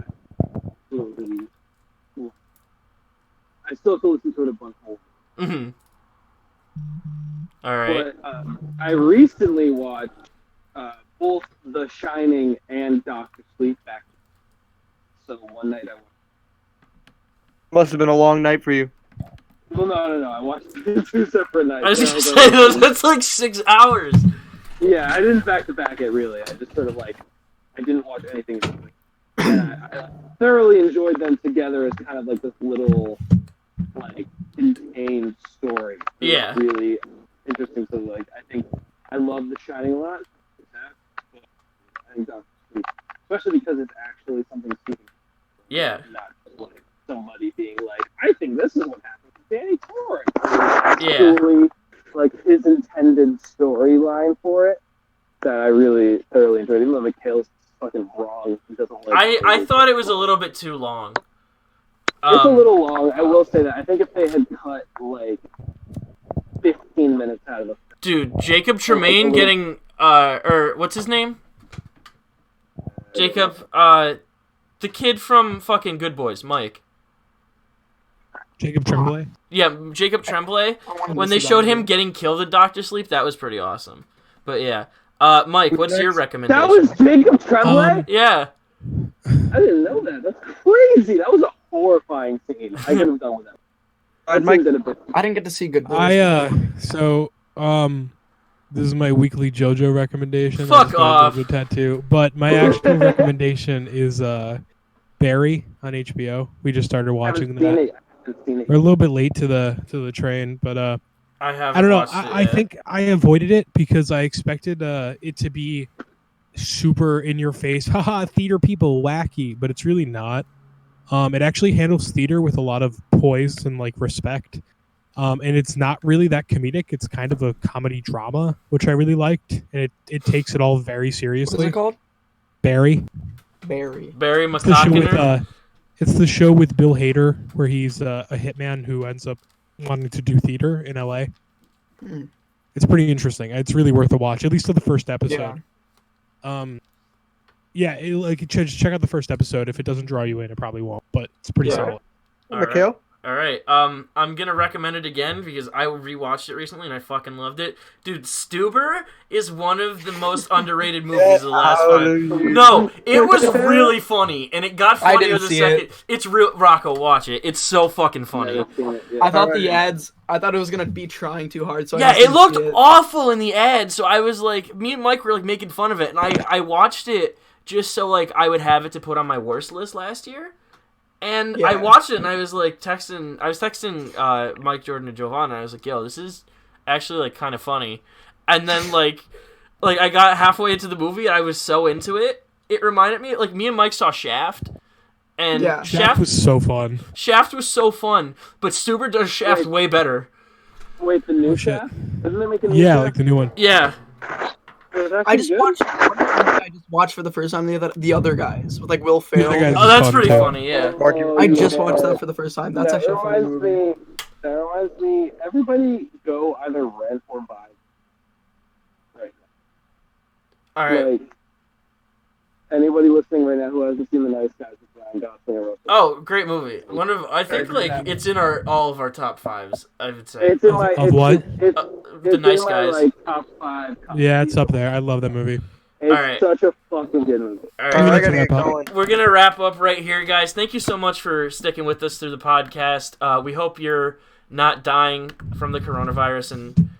Speaker 8: still have to listen to it a bunch more.
Speaker 1: Mm-hmm. All right.
Speaker 8: But I recently watched both The Shining and Doctor Sleep back. So one night I watched.
Speaker 3: Must have been a long night for you.
Speaker 8: Well, no. I watched it 2 separate nights.
Speaker 1: I was just gonna say, that's like 6 hours.
Speaker 8: Yeah, I didn't back to back it really. I just sort of like, I didn't watch anything. And I thoroughly enjoyed them together as kind of like this little, like, contained story.
Speaker 1: Yeah.
Speaker 8: Really interesting. So like, I think I love The Shining a lot. I think Doctor Sleep, especially because it's actually something Stephen.
Speaker 1: Yeah.
Speaker 8: Not just like somebody being like, I think this is what happened to Danny Torrance.
Speaker 1: Yeah.
Speaker 8: Actually, like his intended storyline for it that I really thoroughly enjoyed. Even though McHale's fucking wrong, he doesn't like.
Speaker 1: I thought it was a little bit too long.
Speaker 8: It's a little long. I will say that. I think if they had cut like 15 minutes out of the
Speaker 1: dude, Jacob Tremaine getting or what's his name? Jacob, the kid from fucking Good Boys, Mike.
Speaker 7: Jacob Tremblay?
Speaker 1: Yeah, Jacob Tremblay. When they showed him getting killed in Doctor Sleep, that was pretty awesome. But yeah. Mike, what's your recommendation?
Speaker 8: That was Jacob Tremblay?
Speaker 1: Yeah.
Speaker 8: I didn't know that. That's crazy. That was a horrifying scene. I could have done with that.
Speaker 6: I didn't get to see Good Boys.
Speaker 7: This is my weekly JoJo recommendation.
Speaker 1: Fuck off.
Speaker 7: JoJo tattoo. But my actual recommendation is Barry on HBO. We just started watching that. We're a little bit late to the train, but I don't know. I think I avoided it because I expected it to be super in your face, haha, theater people, wacky, but it's really not. It actually handles theater with a lot of poise and like respect. And it's not really that comedic. It's kind of a comedy drama, which I really liked. And it takes it all very seriously.
Speaker 6: What's it called?
Speaker 7: Barry.
Speaker 6: Barry
Speaker 7: McCockiner. It's the show with Bill Hader where he's a hitman who ends up wanting to do theater in LA. It's pretty interesting. It's really worth a watch, at least to the first episode. Just check out the first episode. If it doesn't draw you in, it probably won't, but it's pretty solid.
Speaker 3: McHale?
Speaker 1: All right. I'm gonna recommend it again because I rewatched it recently and I fucking loved it. Dude, Stuber is one of the most underrated movies of the last 5. No, it was really funny and it got funnier the second. It's real. Rocco, watch it. It's so fucking funny.
Speaker 6: I thought the ads. I thought it was gonna be trying too hard. So
Speaker 1: it looked awful in the ad. So I was like, me and Mike were like making fun of it, and I watched it just so like I would have it to put on my worst list last year. And I watched it, and I was like texting Mike, Jordan, and Giovanna. I was like, "Yo, this is actually like kind of funny." And then like I got halfway into the movie, and I was so into it. It reminded me, like, me and Mike saw Shaft, and
Speaker 7: Shaft was so fun.
Speaker 1: Shaft was so fun, but Stuber does Shaft way better.
Speaker 8: Wait, the new Shaft? Isn't they making a new
Speaker 7: Shaft? Like the new one.
Speaker 1: Yeah.
Speaker 6: I just watched for the first time the other guys with like Will Ferrell.
Speaker 1: Oh, that's pretty funny. Yeah.
Speaker 6: I just watched that for the first time. That's actually a funny movie.
Speaker 8: That reminds me. Everybody go either rent or buy. Right now.
Speaker 1: All right.
Speaker 8: Like, anybody listening right now who hasn't seen The Nice Guys, Ryan Gosling and Russell.
Speaker 1: Oh, great movie. I think like it's in all of our top fives. I would say.
Speaker 8: It's in my
Speaker 7: Of what?
Speaker 1: The Nice
Speaker 8: in my,
Speaker 1: Guys.
Speaker 8: like, top 5.
Speaker 7: Yeah, it's up there. I love that movie.
Speaker 8: It's
Speaker 1: Alright.
Speaker 8: such a fucking good movie.
Speaker 1: All
Speaker 3: I
Speaker 1: right,
Speaker 3: gotta get going.
Speaker 1: we're gonna wrap up right here, guys. Thank you so much for sticking with us through the podcast. We hope you're not dying from the coronavirus and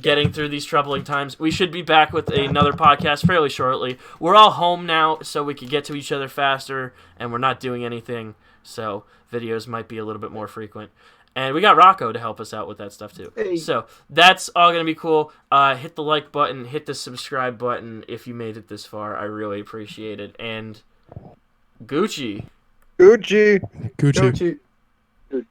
Speaker 1: getting through these troubling times. We should be back with another podcast fairly shortly. We're all home now, so we can get to each other faster, and we're not doing anything, so videos might be a little bit more frequent. And we got Rocco to help us out with that stuff too.
Speaker 6: Hey.
Speaker 1: So that's all going to be cool. Hit the like button, hit the subscribe button if you made it this far. I really appreciate it. And Gucci.
Speaker 3: Gucci.
Speaker 7: Gucci.
Speaker 6: Gucci.